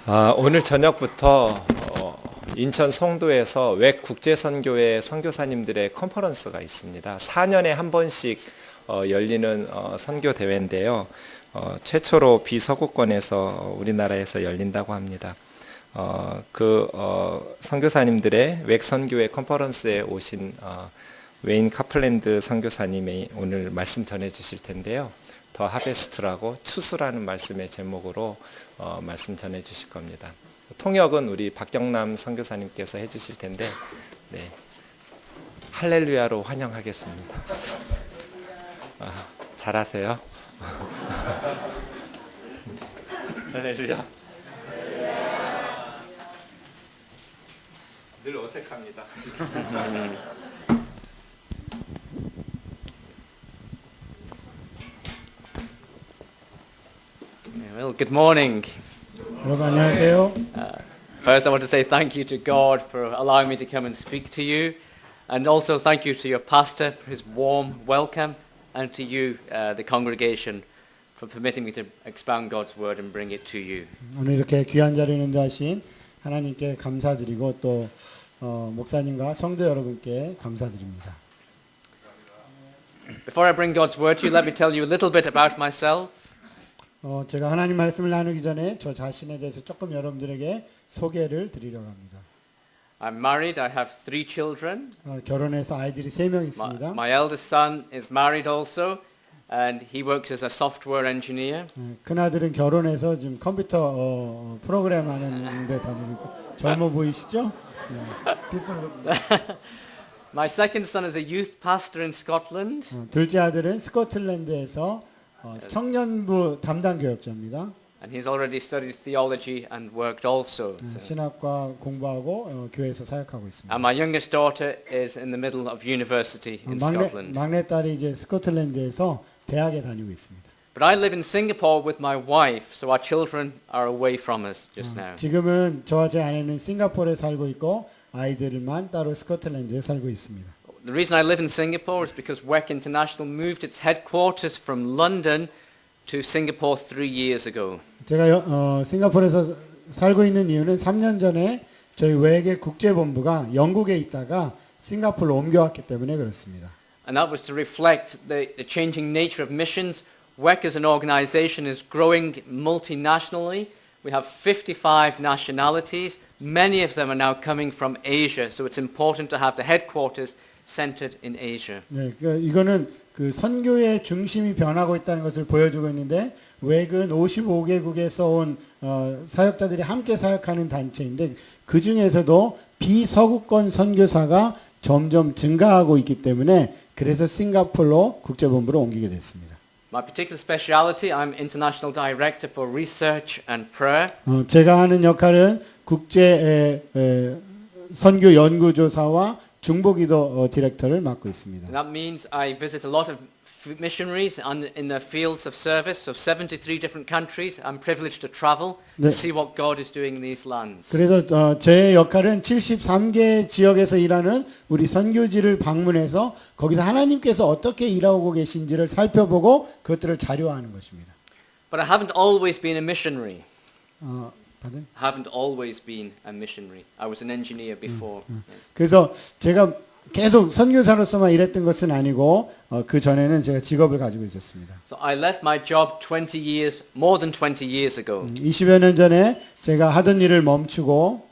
오늘 저녁부터 인천 송도에서 웩 국제선교회 선교사님들의 컨퍼런스가 있습니다. 4년에 한 번씩 열리는 선교 대회인데요. 최초로 비서구권에서 우리나라에서 열린다고 합니다. 선교사님들의 웩 선교회 컨퍼런스에 오신 웨인 카플랜드 선교사님이 오늘 말씀 전해 주실 텐데요. 더 하베스트라고 추수라는 말씀의 제목으로 말씀 전해 주실 겁니다. 통역은 우리 박경남 선교사님께서 해 주실 텐데, 네. 할렐루야로 환영하겠습니다. 잘하세요. 할렐루야. 늘 어색합니다. Well, good morning. 여러분 안녕하세요. First, I want to say thank you to God for allowing me to come and speak to you, and also thank you to your pastor for his warm welcome, and to you, the congregation, for permitting me to expound God's word and bring it to you. 오늘 이렇게 귀한 자리에 인도하신 하나님께 감사드리고 또 목사님과 성도 여러분께 감사드립니다. Before I bring God's word to you, let me tell you a little bit about myself. 제가 하나님 말씀을 나누기 전에 저 자신에 대해서 조금 여러분들에게 소개를 드리려고 합니다. I'm married. I have 3 children. 결혼해서 아이들이 3명 있습니다. My eldest son is married also, and he works as a software engineer. 큰아들은 결혼해서 지금 컴퓨터 프로그램 하는 데 다니고 있고 젊어 보이시죠? My second son is a youth pastor in Scotland. 둘째 아들은 스코틀랜드에서 청년부 담당 교역자입니다. And he's already studied theology and worked also. 신학과 공부하고 교회에서 사역하고 있습니다. And my youngest daughter is in the middle of university in Scotland. 막내 딸이 이제 스코틀랜드에서 대학에 다니고 있습니다. But I live in Singapore with my wife, so our children are away from us just now. 지금은 저와 제 아내는 싱가포르에 살고 있고 아이들만 따로 스코틀랜드에 살고 있습니다. The reason I live in Singapore is because WEC International moved its headquarters from London to Singapore 3 years ago. 제가 싱가포르에서 살고 있는 이유는 3년 전에 저희 외계 국제본부가 영국에 있다가 싱가포르로 옮겨왔기 때문에 그렇습니다. And that was to reflect the changing nature of missions. WEC as an organization is growing multinationally. We have 55 nationalities. Many of them are now coming from Asia, so it's important to have the headquarters centered in Asia. 네, 이거는 그 선교의 중심이 변하고 있다는 것을 보여주고 있는데 웩은 55개국에서 온 사역자들이 함께 사역하는 단체인데 그 중에서도 비서구권 선교사가 점점 증가하고 있기 때문에 그래서 싱가포르로 국제본부로 옮기게 됐습니다. My particular speciality, I'm International Director for Research and Prayer. 제가 하는 역할은 국제 선교 연구조사와 중보기도 디렉터를 맡고 있습니다. And that means I visit a lot of missionaries in the fields of service of 73 different countries. I'm privileged to travel to see what God is doing in these lands. 그래서 제 역할은 73개 지역에서 일하는 우리 선교지를 방문해서 거기서 하나님께서 어떻게 일하고 계신지를 살펴보고 그것들을 자료화하는 것입니다. But I haven't always been a missionary. pardon? Haven't always been a missionary. I was an engineer before. Yes. 그래서 제가 계속 선교사로서만 일했던 것은 아니고 그 전에는 제가 직업을 가지고 있었습니다. So I left my job 20 years, more than 20 years ago. 20여 년 전에 제가 하던 일을 멈추고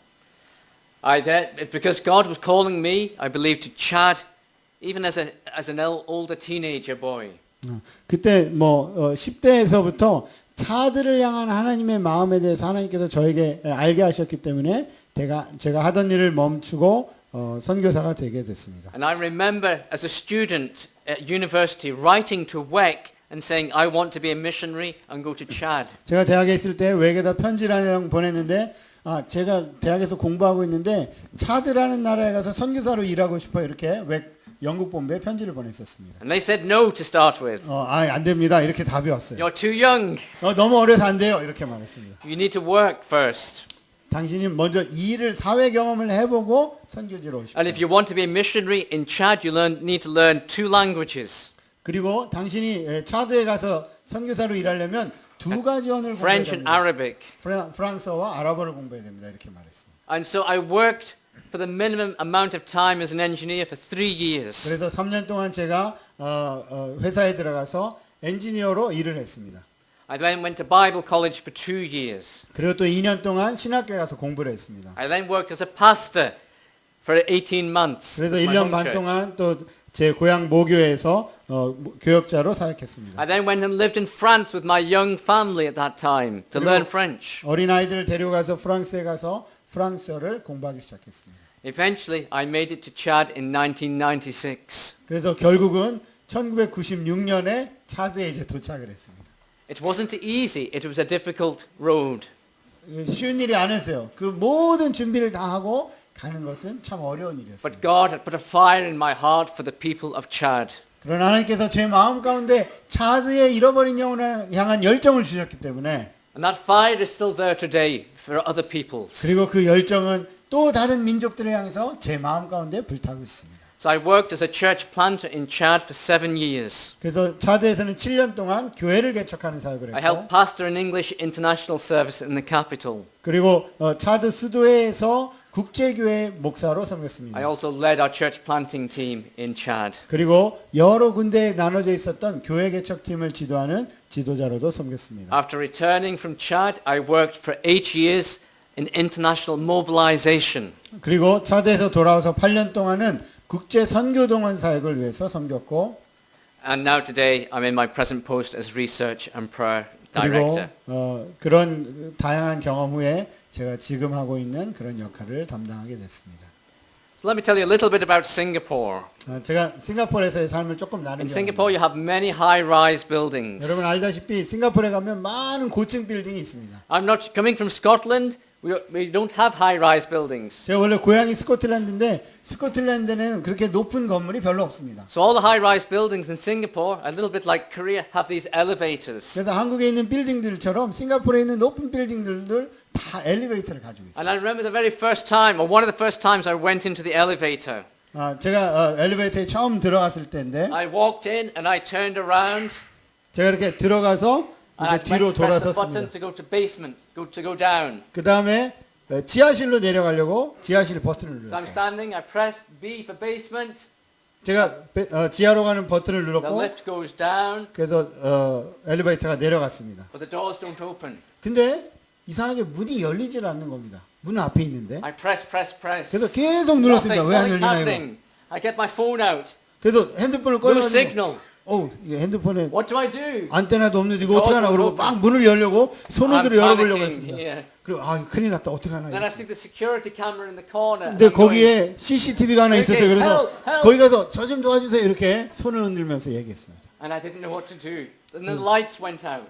because God was calling me, I believe, to Chad, even as an older teenager boy. 그때 10대에서부터 차들을 향한 하나님의 마음에 대해서 하나님께서 저에게 알게 하셨기 때문에 제가 하던 일을 멈추고 선교사가 되게 됐습니다. And I remember as a student at university writing to WEC and saying, I want to be a missionary and go to Chad. 제가 대학에 있을 때 외계다 편지를 한 장 보냈는데 제가 대학에서 공부하고 있는데 차드라는 나라에 가서 선교사로 일하고 싶어요. 이렇게 영국 본부에 편지를 보냈었습니다. And they said no to start with. 안 됩니다. 이렇게 답이 왔어요. You're too young. 너무 어려서 안 돼요. 이렇게 말했습니다. You need to work first. 당신이 먼저 일을 사회 경험을 해보고 선교지로 오십시오. And if you want to be a missionary in Chad, you need to learn 2 languages. 그리고 당신이 차드에 가서 선교사로 일하려면 두 가지 언어를 공부해야 French and 됩니다. Arabic. 프랑스어와 아랍어를 공부해야 됩니다. 이렇게 말했습니다. And so I worked for the minimum amount of time as an engineer for 3 years. 그래서 3년 동안 제가 회사에 들어가서 엔지니어로 일을 했습니다. I then went to Bible college for 2 years. 그리고 또 2년 동안 신학교에 가서 공부를 했습니다. I then worked as a pastor for 18 months. 그래서 at my 1년 home 반 church. 동안 또 제 고향 모교에서 교역자로 사역했습니다. I then went and lived in France with my young family at that time to learn French. 어린아이들을 데려가서 프랑스에 가서 프랑스어를 공부하기 시작했습니다. Eventually, I made it to Chad in 1996. 그래서 결국은 1996년에 차드에 이제 도착을 했습니다. It wasn't easy. It was a difficult road. 쉬운 일이 아니었어요. 그 모든 준비를 다 하고 가는 것은 참 어려운 일이었습니다. But God had put a fire in my heart for the people of Chad. 그러나 하나님께서 제 마음 가운데 차드의 잃어버린 영혼을 향한 열정을 주셨기 때문에 And that fire is still there today for other peoples. 그리고 그 열정은 또 다른 민족들을 향해서 제 마음 가운데 불타고 있습니다. So I worked as a church planter in Chad for 7 years. 그래서 차드에서는 7년 동안 교회를 개척하는 사역을 I helped 했고 pastor an English international service in the capital. 그리고 차드 수도회에서 국제교회 목사로 섬겼습니다. I also led our church planting team in Chad. 그리고 여러 군데에 나눠져 있었던 교회 개척팀을 지도하는 지도자로도 섬겼습니다. After returning from Chad, I worked for 8 years in international mobilization. 그리고 차드에서 돌아와서 8년 동안은 국제 선교동원 사역을 위해서 섬겼고 And now today, I'm in my present post as research and prayer 그리고 director. 그런 다양한 경험 후에 제가 지금 하고 있는 그런 역할을 담당하게 됐습니다. So let me tell you a little bit about Singapore. 제가 싱가포르에서의 삶을 조금 In 나누게 Singapore, you have many high-rise buildings. 여러분 알다시피 싱가포르에 가면 많은 고층 빌딩이 있습니다. I'm not coming from Scotland. We don't have high-rise buildings. 제가 원래 고향이 스코틀랜드인데 스코틀랜드는 그렇게 높은 건물이 별로 없습니다. So all the high-rise buildings in Singapore, a little bit like Korea, have these elevators. 그래서 한국에 있는 빌딩들처럼 싱가포르에 있는 높은 빌딩들도 다 엘리베이터를 가지고 있어요. And I remember the very first time, or one of the first times I went into the elevator. 제가 엘리베이터에 처음 들어갔을 때인데 I walked in and I turned around 제가 이렇게 들어가서 and I 이렇게 뒤로 went to press the button 돌아섰습니다. to go to basement, to go down. 그 다음에 지하실로 내려가려고 지하실 버튼을 So I'm 눌렀어요. standing, I press B for basement, 제가 지하로 가는 버튼을 the 눌렀고 lift goes down, 그래서 엘리베이터가 내려갔습니다. but the doors don't open. 근데 이상하게 문이 열리질 않는 겁니다. 문 앞에 있는데. I press. 그래서 계속 눌렀습니다. 왜 안 Nothing's 열리나 이거. happening. I get my phone out. 그래서 핸드폰을 No 꺼내가지고 signal. 이 핸드폰에 What do I do? 안테나도 없는데 이거 어떡하나 그러고 막 문을 열려고 손으로 I'm 열어보려고 panicking 했습니다. here. 그리고 큰일 났다 어떡하나 Then I 했어요. see the security camera in the corner. 근데 I'm going, 거기에 CCTV가 하나 있었어요. Okay, 그래서 help, help. 거기 가서 저 좀 도와주세요 이렇게 손을 흔들면서 얘기했습니다. and I didn't know what to do. Then the lights went out.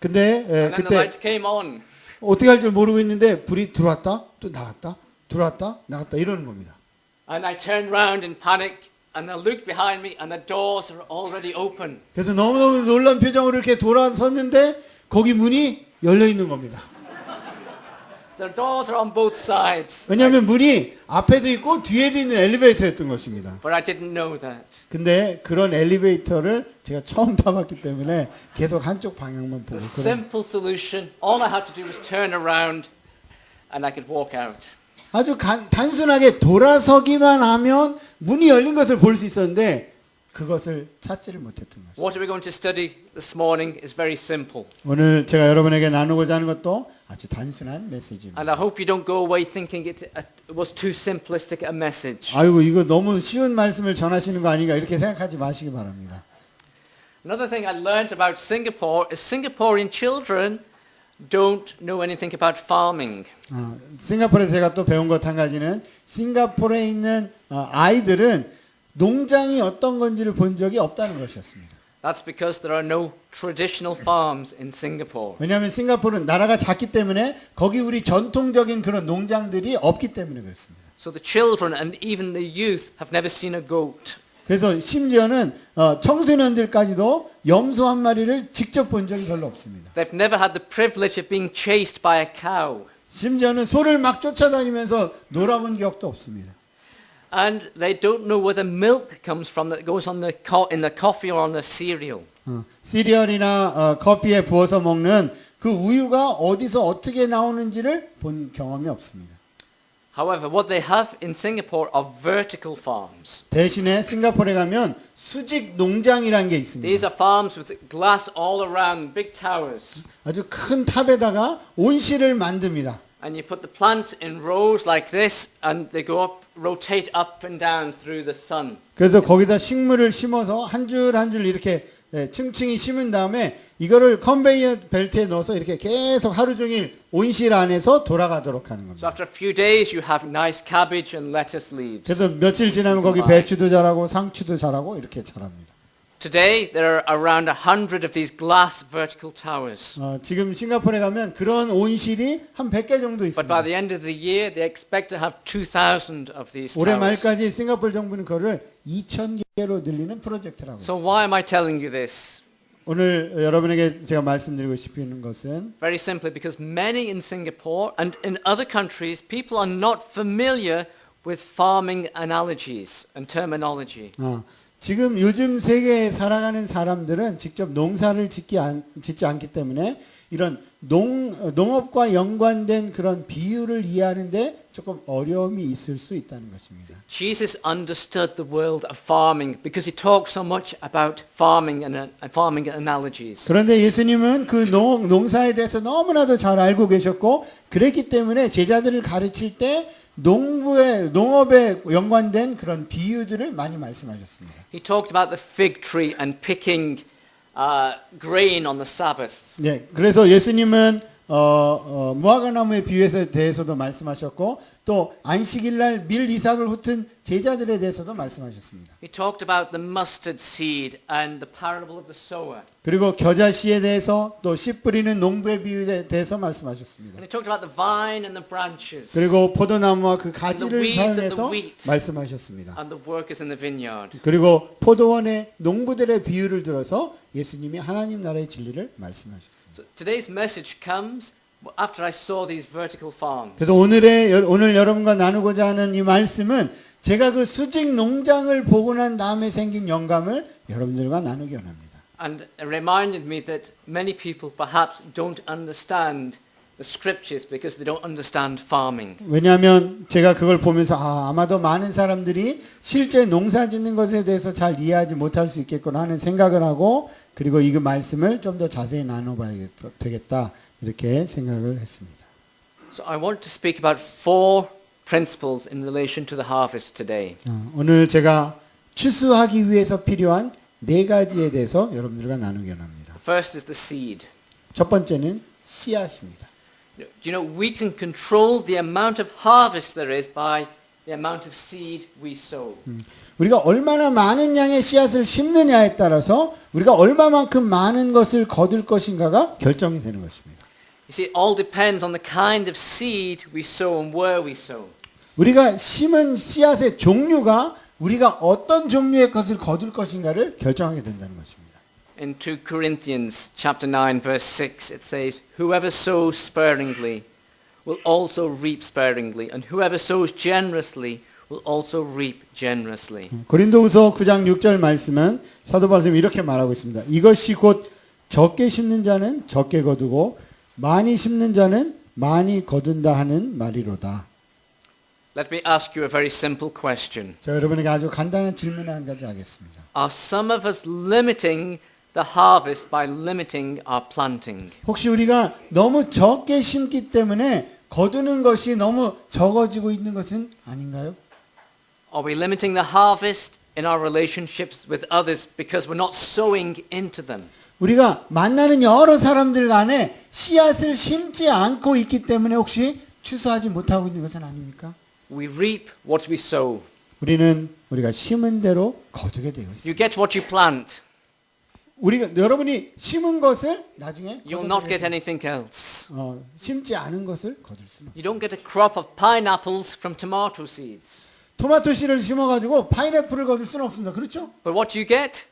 근데 And then the 그때 lights came on. 어떻게 할 줄 모르고 있는데 불이 들어왔다 또 나갔다 들어왔다 나갔다 이러는 겁니다. And I turned round in panic and I looked behind me and the doors are already open. 그래서 너무너무 놀란 표정으로 이렇게 돌아섰는데 거기 문이 열려 있는 겁니다. The doors are on both sides. 왜냐하면 문이 앞에도 있고 뒤에도 있는 엘리베이터였던 것입니다. But I didn't know that. 근데 그런 엘리베이터를 제가 처음 타봤기 때문에 계속 한쪽 방향만 보고 The 그런 simple solution, all I had to do was turn around and I could walk out. 아주 단순하게 돌아서기만 하면 문이 열린 것을 볼 수 있었는데 그것을 찾지를 못했던 것이죠. What are we going to study this morning is very simple. 오늘 제가 여러분에게 나누고자 하는 것도 아주 단순한 메시지입니다. And I hope you don't go away thinking it was too simplistic a message. 아이고 이거 너무 쉬운 말씀을 전하시는 거 아닌가 이렇게 생각하지 마시기 바랍니다. Another thing I learned about Singapore is Singaporean children don't know anything about farming. 싱가포르에서 제가 또 배운 것 한 가지는 싱가포르에 있는 아이들은 농장이 어떤 건지를 본 적이 없다는 것이었습니다. That's because there are no traditional farms in Singapore. 왜냐하면 싱가포르는 나라가 작기 때문에 거기 우리 전통적인 그런 농장들이 없기 때문에 그렇습니다. So the children and even the youth have never seen a goat. 그래서 심지어는 청소년들까지도 염소 한 마리를 직접 본 적이 별로 없습니다. They've never had the privilege of being chased by a cow. 심지어는 소를 막 쫓아다니면서 놀아본 기억도 없습니다. and they don't know where the milk comes from that goes on in the coffee or on the cereal. 시리얼이나 커피에 부어서 먹는 그 우유가 어디서 어떻게 나오는지를 본 경험이 없습니다. However, what they have in Singapore are vertical farms. 대신에 싱가포르에 가면 수직 농장이라는 게 These 있습니다. are farms with glass all around, big towers. 아주 큰 탑에다가 온실을 만듭니다. And you put the plants in rows like this, and they go up, rotate up and down through the sun. 그래서 거기다 식물을 심어서 한 줄 한 줄 이렇게 층층이 심은 다음에 이거를 컨베이어 벨트에 넣어서 이렇게 계속 하루 종일 온실 안에서 돌아가도록 하는 So 겁니다. after a few days, you have nice cabbage and lettuce leaves. 그래서 며칠 지나면 거기 배추도 자라고 상추도 자라고 이렇게 자랍니다. Today, there are around 100 of these glass vertical towers. 지금 싱가포르에 가면 그런 온실이 한 100개 정도 But by 있습니다. the end of the year, they expect to have 2,000 of these 올해 towers. 말까지 싱가포르 정부는 그거를 2,000개로 늘리는 프로젝트라고 So 있습니다. why am I telling you this? 오늘 여러분에게 제가 말씀드리고 싶은 것은 Very simply because many in Singapore and in other countries, people are not familiar with farming analogies and terminology. 지금 요즘 세계에 살아가는 사람들은 직접 농사를 짓지 않기 때문에 이런 농업과 연관된 그런 비유를 이해하는데 조금 어려움이 있을 수 있다는 것입니다. Jesus understood the world of farming because he talked so much about farming and farming analogies. 그런데 예수님은 그 농사에 대해서 너무나도 잘 알고 계셨고 그랬기 때문에 제자들을 가르칠 때 농업에 연관된 그런 비유들을 많이 말씀하셨습니다. He talked about the fig tree and picking grain on the Sabbath. 네, 그래서 예수님은 무화과나무의 비유에 대해서도 말씀하셨고 또 안식일 날 밀 이삭을 훑은 제자들에 대해서도 말씀하셨습니다. He talked about the mustard seed and the parable of the sower. 그리고 겨자씨에 대해서 또 씨 뿌리는 농부의 비유에 대해서 말씀하셨습니다. And he talked about the vine and the branches 그리고 포도나무와 그 the 가지를 weeds and 사용해서 the wheat. 말씀하셨습니다. and the workers in the vineyard. 그리고 포도원의 농부들의 비유를 들어서 예수님이 하나님 나라의 진리를 말씀하셨습니다. So today's message comes after I saw these vertical farms. 그래서 오늘 여러분과 나누고자 하는 이 말씀은 제가 그 수직 농장을 보고 난 다음에 생긴 영감을 여러분들과 나누기 원합니다. And it reminded me that many people perhaps don't understand the scriptures because they don't understand farming. 왜냐하면 제가 그걸 보면서 아마도 많은 사람들이 실제 농사 짓는 것에 대해서 잘 이해하지 못할 수 있겠구나 하는 생각을 하고 그리고 이 말씀을 좀 더 자세히 나눠봐야 되겠다 이렇게 생각을 했습니다. So I want to speak about 4 principles in relation to the harvest today. 오늘 제가 추수하기 위해서 필요한 4가지에 대해서 여러분들과 나누기 원합니다. The first is the seed. 첫 번째는 씨앗입니다. Do you know we can control the amount of harvest there is by the amount of seed we sow. 우리가 얼마나 많은 양의 씨앗을 심느냐에 따라서 우리가 얼마만큼 많은 것을 거둘 것인가가 결정이 되는 것입니다. You see, it all depends on the kind of seed we sow and where we sow. 우리가 심은 씨앗의 종류가 우리가 어떤 종류의 것을 거둘 것인가를 결정하게 된다는 것입니다. In 2 Corinthians chapter 9 verse 6 it says, "Whoever sows sparingly will also reap sparingly, and whoever sows generously will also reap generously." 고린도후서 9장 6절 말씀은 사도 바울이 이렇게 말하고 있습니다. 이것이 곧 적게 심는 자는 적게 거두고 많이 심는 자는 많이 거둔다 하는 말이로다. Let me ask you a very simple question. 제가 여러분에게 아주 간단한 질문 한 가지 하겠습니다. Are some of us limiting the harvest by limiting our planting? 혹시 우리가 너무 적게 심기 때문에 거두는 것이 너무 적어지고 있는 것은 아닌가요? Are we limiting the harvest in our relationships with others because we're not sowing into them? 우리가 만나는 여러 사람들 간에 씨앗을 심지 않고 있기 때문에 혹시 추수하지 못하고 있는 것은 아닙니까? We reap what we sow. 우리가 심은 대로 거두게 되어 있습니다. You get what you plant. 여러분이 심은 것을 나중에 You'll not get anything else. 심지 않은 것을 거둘 수는 You don't get a crop of pineapples from tomato seeds. 토마토 씨를 심어가지고 파인애플을 거둘 수는 없습니다. 그렇죠? But what do you get?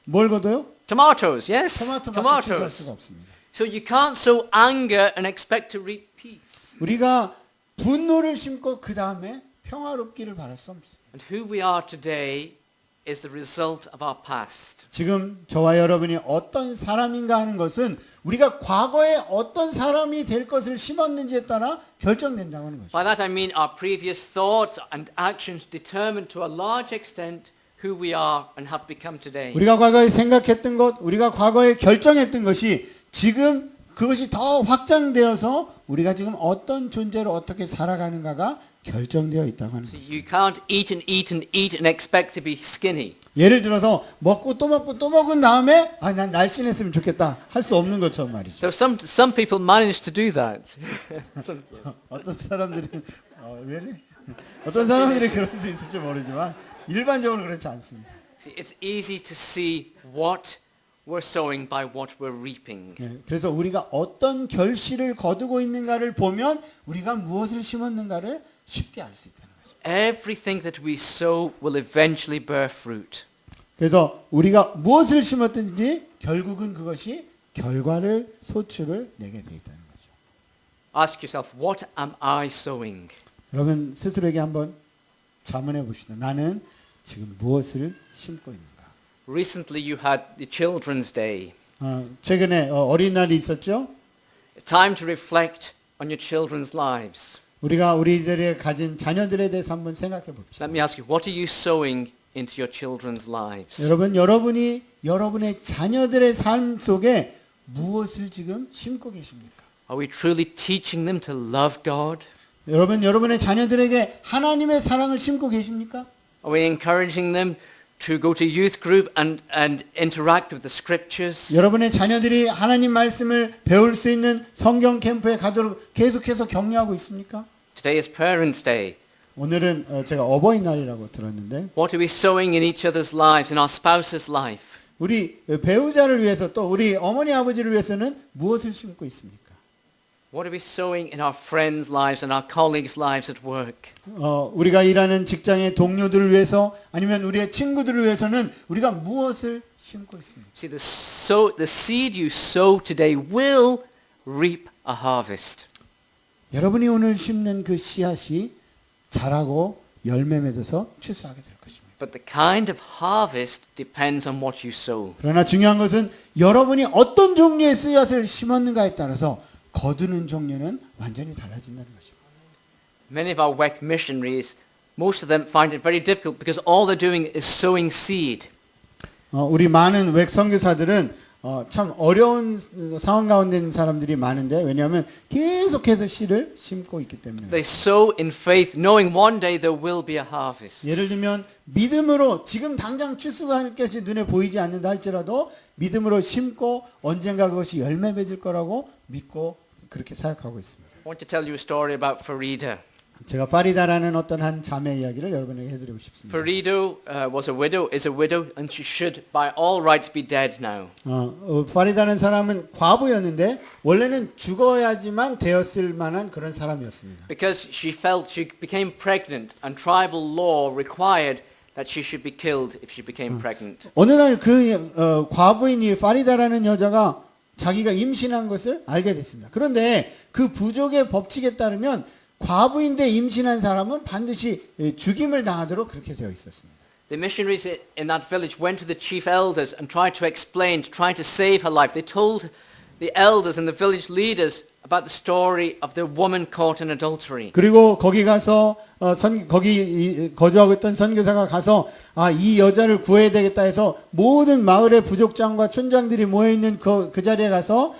뭘 거둬요? Tomatoes, yes? 토마토밖에 추수할 수가 없습니다. So you can't sow anger and expect to reap peace. 우리가 분노를 심고 그 다음에 평화롭기를 바랄 수 없습니다. And who we are today is the result of our past. 지금 저와 여러분이 어떤 사람인가 하는 것은 우리가 과거에 어떤 사람이 될 것을 심었는지에 따라 결정된다고 하는 것입니다. By that I mean our previous thoughts and actions determine to a large extent who we are and have become today. 우리가 과거에 생각했던 것, 우리가 과거에 결정했던 것이 지금 그것이 더 확장되어서 우리가 지금 어떤 존재로 어떻게 살아가는가가 결정되어 있다고 하는 So 것입니다. you can't eat and eat and eat and expect to be skinny. 예를 들어서 먹고 또 먹은 다음에 난 날씬했으면 좋겠다 할 수 없는 것처럼 말이죠. Though some people manage to do that. Some- 어떤 사람들은 really? 어떤 사람들이 그럴 수 있을지 모르지만 일반적으로 그렇지 않습니다. See, it's easy to see what we're sowing by what we're reaping. 그래서 우리가 어떤 결실을 거두고 있는가를 보면 우리가 무엇을 심었는가를 쉽게 알 수 있다는 거죠. Everything that we sow will eventually bear fruit. 그래서 우리가 무엇을 심었든지 결국은 그것이 결과를 소출을 내게 돼 있다는 거죠. Ask yourself, what am I sowing? 여러분 스스로에게 한번 자문해 봅시다. 나는 지금 무엇을 심고 있는가? Recently you had the Children's Day. 최근에 어린날이 있었죠. Time to reflect on your children's lives. 우리가 우리들의 가진 자녀들에 대해서 한번 생각해 봅시다. Let me ask you, what are you sowing into your children's lives? 여러분이 여러분의 자녀들의 삶 속에 무엇을 지금 심고 계십니까? Are we truly teaching them to love God? 여러분의 자녀들에게 하나님의 사랑을 심고 계십니까? Are we encouraging them to go to youth group and interact with the scriptures? 여러분의 자녀들이 하나님 말씀을 배울 수 있는 성경 캠프에 가도록 계속해서 격려하고 있습니까? Today is Parents' Day. 오늘은 제가 어버이날이라고 들었는데 What are we sowing in each other's lives, in our spouse's life? 우리 배우자를 위해서 또 우리 어머니 아버지를 위해서는 무엇을 심고 있습니까? What are we sowing in our friends' lives and our colleagues' lives at work? 우리가 일하는 직장의 동료들을 위해서 아니면 우리의 친구들을 위해서는 우리가 무엇을 심고 있습니까? See, the seed you sow today will reap a harvest. 여러분이 오늘 심는 그 씨앗이 자라고 열매 맺어서 추수하게 될 것입니다. But the kind of harvest depends on what you sow. 그러나 중요한 것은 여러분이 어떤 종류의 씨앗을 심었는가에 따라서 거두는 종류는 완전히 달라진다는 것입니다. Many of our WEC missionaries, most of them find it very difficult because all they're doing is sowing seed. 우리 많은 웩 선교사들은 참 어려운 상황 가운데 있는 사람들이 많은데 왜냐하면 계속해서 씨를 심고 있기 때문에 They sow in faith, knowing one day there will be a harvest. 예를 들면 믿음으로 지금 당장 추수할 것이 눈에 보이지 않는다 할지라도 믿음으로 심고 언젠가 그것이 열매 맺을 거라고 믿고 그렇게 생각하고 있습니다. I want to tell you a story about Farida. 제가 파리다라는 어떤 한 자매 이야기를 여러분에게 해드리고 싶습니다. Farida is a widow, and she should by all rights be dead now. 파리다는 사람은 과부였는데 원래는 죽어야지만 되었을 만한 그런 사람이었습니다. Because she felt she became pregnant and tribal law required that she should be killed if she became pregnant. 어느 날 그 과부인 이 파리다라는 여자가 자기가 임신한 것을 알게 됐습니다. 그런데 그 부족의 법칙에 따르면 과부인데 임신한 사람은 반드시 죽임을 당하도록 그렇게 되어 있었습니다. The missionaries in that village went to the chief elders and tried to explain, to try to save her life. They told the elders and the village leaders about the story of the woman caught in adultery. 그리고 거기 가서 거기 거주하고 있던 선교사가 가서 이 여자를 구해야 되겠다 해서 모든 마을의 부족장과 촌장들이 모여 있는 그 자리에 가서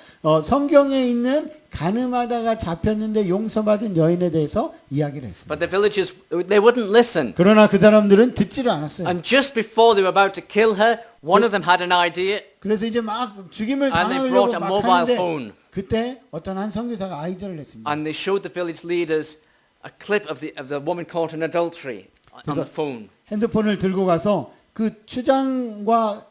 성경에 있는 가늠하다가 잡혔는데 용서받은 여인에 대해서 이야기를 했습니다. But the villagers, they wouldn't listen. 그러나 그 사람들은 듣지를 않았어요. And just before they were about to kill her, one of them had an idea. 그래서 이제 막 죽임을 And they 당하려고 brought a 막 mobile 하는데 phone. 그때 어떤 한 선교사가 아이디어를 냈습니다. And they showed the village leaders a clip of the woman caught in adultery on the phone. 핸드폰을 들고 가서 그 추장과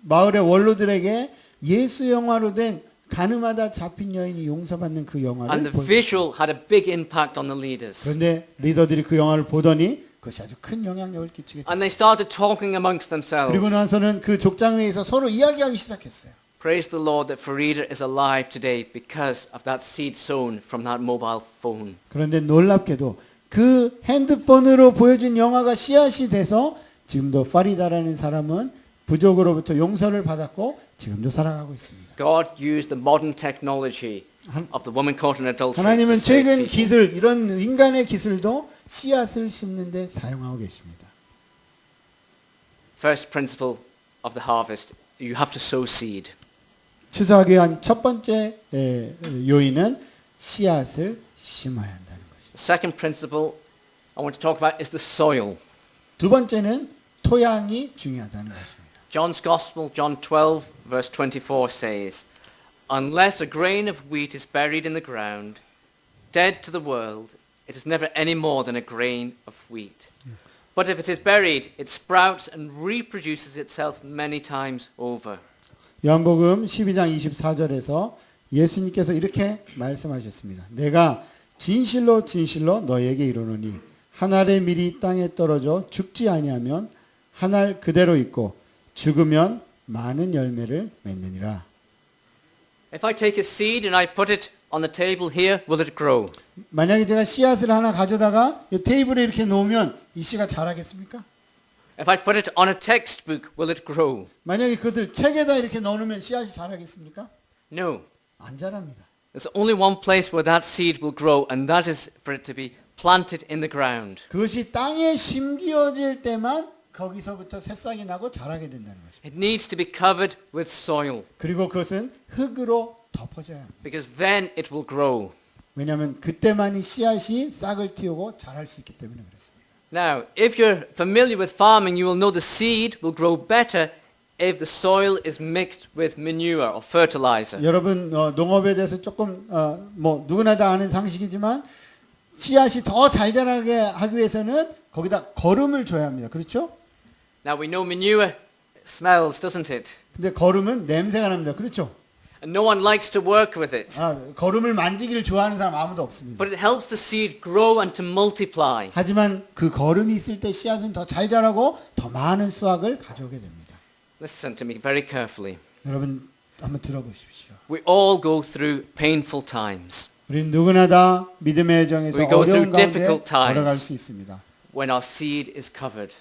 마을의 원로들에게 예수 영화로 된 가늠하다 잡힌 여인이 용서받는 그 영화를 And the 보여줬어요. visual had a big impact on the leaders. 그런데 리더들이 그 영화를 보더니 그것이 아주 큰 영향력을 끼치게 And they 됐어요. started talking amongst 그리고 themselves. 나서는 그 족장회에서 서로 이야기하기 시작했어요. Praise the Lord that Farida is alive today because of that seed sown from that mobile phone. 그런데 놀랍게도 그 핸드폰으로 보여준 영화가 씨앗이 돼서 지금도 파리다라는 사람은 부족으로부터 용서를 받았고 지금도 살아가고 있습니다. God used the modern technology of the woman caught in adultery to 하나님은 save 최근 people. 기술, 이런 인간의 기술도 씨앗을 심는 데 사용하고 계십니다. First principle of the harvest, you have to sow seed. 추수하기 위한 첫 번째 요인은 씨앗을 심어야 한다는 것입니다. The second principle I want to talk about is the soil. 두 번째는 토양이 중요하다는 것입니다. John's Gospel, John 12, verse 24 says, Unless a grain of wheat is buried in the ground, dead to the world, it is never any more than a grain of wheat. But if it is buried, it sprouts and reproduces itself many times over. 요한복음 12장 24절에서 예수님께서 이렇게 말씀하셨습니다. 내가 진실로 진실로 너에게 이르노니 한 알의 밀이 땅에 떨어져 죽지 아니하면 한 알 그대로 있고 죽으면 많은 열매를 맺느니라. If I take a seed and I put it on the table here, will it grow? 만약에 제가 씨앗을 하나 가져다가 이 테이블에 이렇게 놓으면 이 씨가 자라겠습니까? If I put it on a textbook, will it grow? 만약에 그것을 책에다 이렇게 넣어놓으면 씨앗이 자라겠습니까? No. 안 자랍니다. There's only one place where that seed will grow, and that is for it to be planted in the ground. 그것이 땅에 심기어질 때만 거기서부터 새싹이 나고 자라게 된다는 것입니다. It needs to be covered with soil, 그리고 그것은 흙으로 덮어져야 합니다. because then it will grow. 왜냐하면 그때만이 씨앗이 싹을 틔우고 자랄 수 있기 때문에 그렇습니다. Now, if you're familiar with farming, you will know the seed will grow better if the soil is mixed with manure or fertilizer. 여러분 농업에 대해서 조금 뭐 누구나 다 아는 상식이지만 씨앗이 더 잘 자라게 하기 위해서는 거기다 거름을 줘야 합니다. 그렇죠? Now, we know manure smells, doesn't it? 근데 거름은 냄새가 납니다. 그렇죠? And no one likes to work with it. 거름을 만지기를 좋아하는 사람 아무도 없습니다. But it helps the seed grow and to multiply. 하지만 그 거름이 있을 때 씨앗은 더 잘 자라고 더 많은 수확을 가져오게 됩니다. Listen to me very carefully. 여러분 한번 들어보십시오. We all go through painful times 우리 누구나 다 믿음의 여정에서 We go 어려운 through 가운데 difficult times. 걸어갈 수 있습니다. when our seed is covered.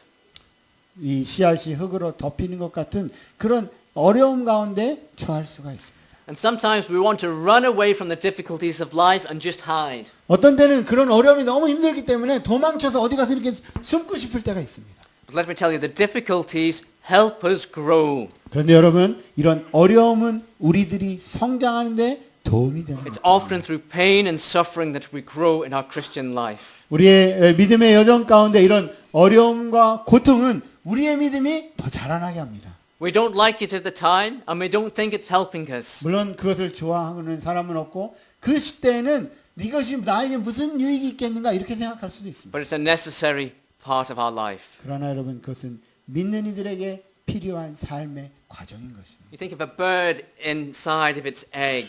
이 씨앗이 흙으로 덮이는 것 같은 그런 어려움 가운데 처할 수가 있습니다. And sometimes we want to run away from the difficulties of life and just hide. 어떤 때는 그런 어려움이 너무 힘들기 때문에 도망쳐서 어디 가서 이렇게 숨고 싶을 때가 있습니다. But let me tell you, the difficulties help us grow. 그런데 여러분 이런 어려움은 우리들이 성장하는데 도움이 됩니다. It's often through pain and suffering that we grow in our Christian life. 우리의 믿음의 여정 가운데 이런 어려움과 고통은 우리의 믿음이 더 자라나게 합니다. We don't like it at the time and we don't think it's helping us. 물론 그것을 좋아하는 사람은 없고 그 시대에는 이것이 나에게 무슨 유익이 있겠는가 이렇게 생각할 수도 있습니다. But it's a necessary part of our life. 그러나 여러분 그것은 믿는 이들에게 필요한 삶의 과정인 것입니다. You think of a bird inside of its egg.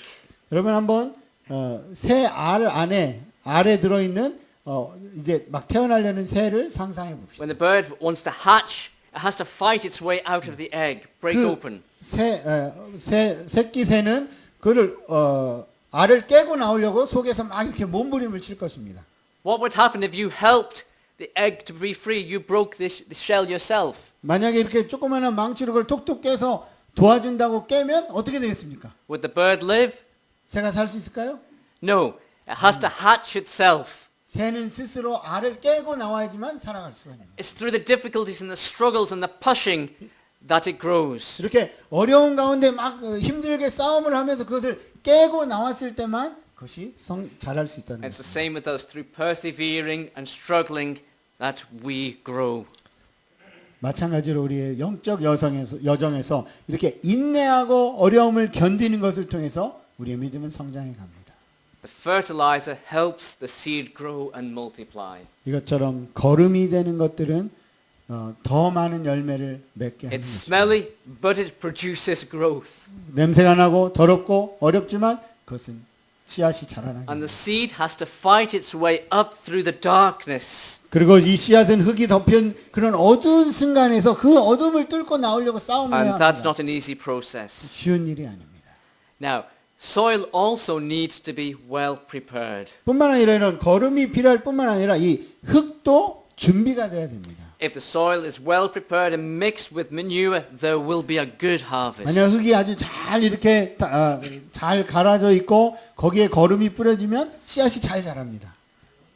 여러분 한번 새 알 안에 알에 들어있는 이제 막 태어나려는 새를 상상해 봅시다. When the bird wants to hatch, it has to fight its way out of the egg, break open. 새끼 새는 그를 알을 깨고 나오려고 속에서 막 이렇게 몸부림을 칠 것입니다. What would happen if you helped the egg to be free? You broke the shell yourself. 만약에 이렇게 조그마한 망치로 그걸 톡톡 깨서 도와준다고 깨면 어떻게 되겠습니까? Would the bird live? 새가 살 수 있을까요? No. It has to hatch itself. 새는 스스로 알을 깨고 나와야지만 살아갈 수가 있는 거예요. It's through the difficulties and the struggles and the pushing that it grows. 이렇게 어려운 가운데 막 힘들게 싸움을 하면서 그것을 깨고 나왔을 때만 그것이 자랄 수 있다는 It's the 거죠. same with us through persevering and struggling that we grow. 마찬가지로 우리의 영적 여정에서 이렇게 인내하고 어려움을 견디는 것을 통해서 우리의 믿음은 성장해 갑니다. The fertilizer helps the seed grow and multiply. 이것처럼 거름이 되는 것들은 더 많은 열매를 맺게 하는 It's 것입니다. smelly, but it produces growth. 냄새가 나고 더럽고 어렵지만 그것은 씨앗이 자라나게 And 합니다. the seed has to fight its way up through the darkness. 그리고 이 씨앗은 흙이 덮인 그런 어두운 순간에서 그 어둠을 뚫고 나오려고 싸움을 해야 And that's 합니다. not an easy process. 쉬운 일이 아닙니다. Now, soil also needs to be well prepared. 뿐만 아니라 이런 거름이 필요할 뿐만 아니라 이 흙도 준비가 돼야 됩니다. If the soil is well prepared and mixed with manure, there will be a good harvest. 만약 흙이 아주 잘 이렇게 잘 갈아져 있고 거기에 거름이 뿌려지면 씨앗이 잘 자랍니다.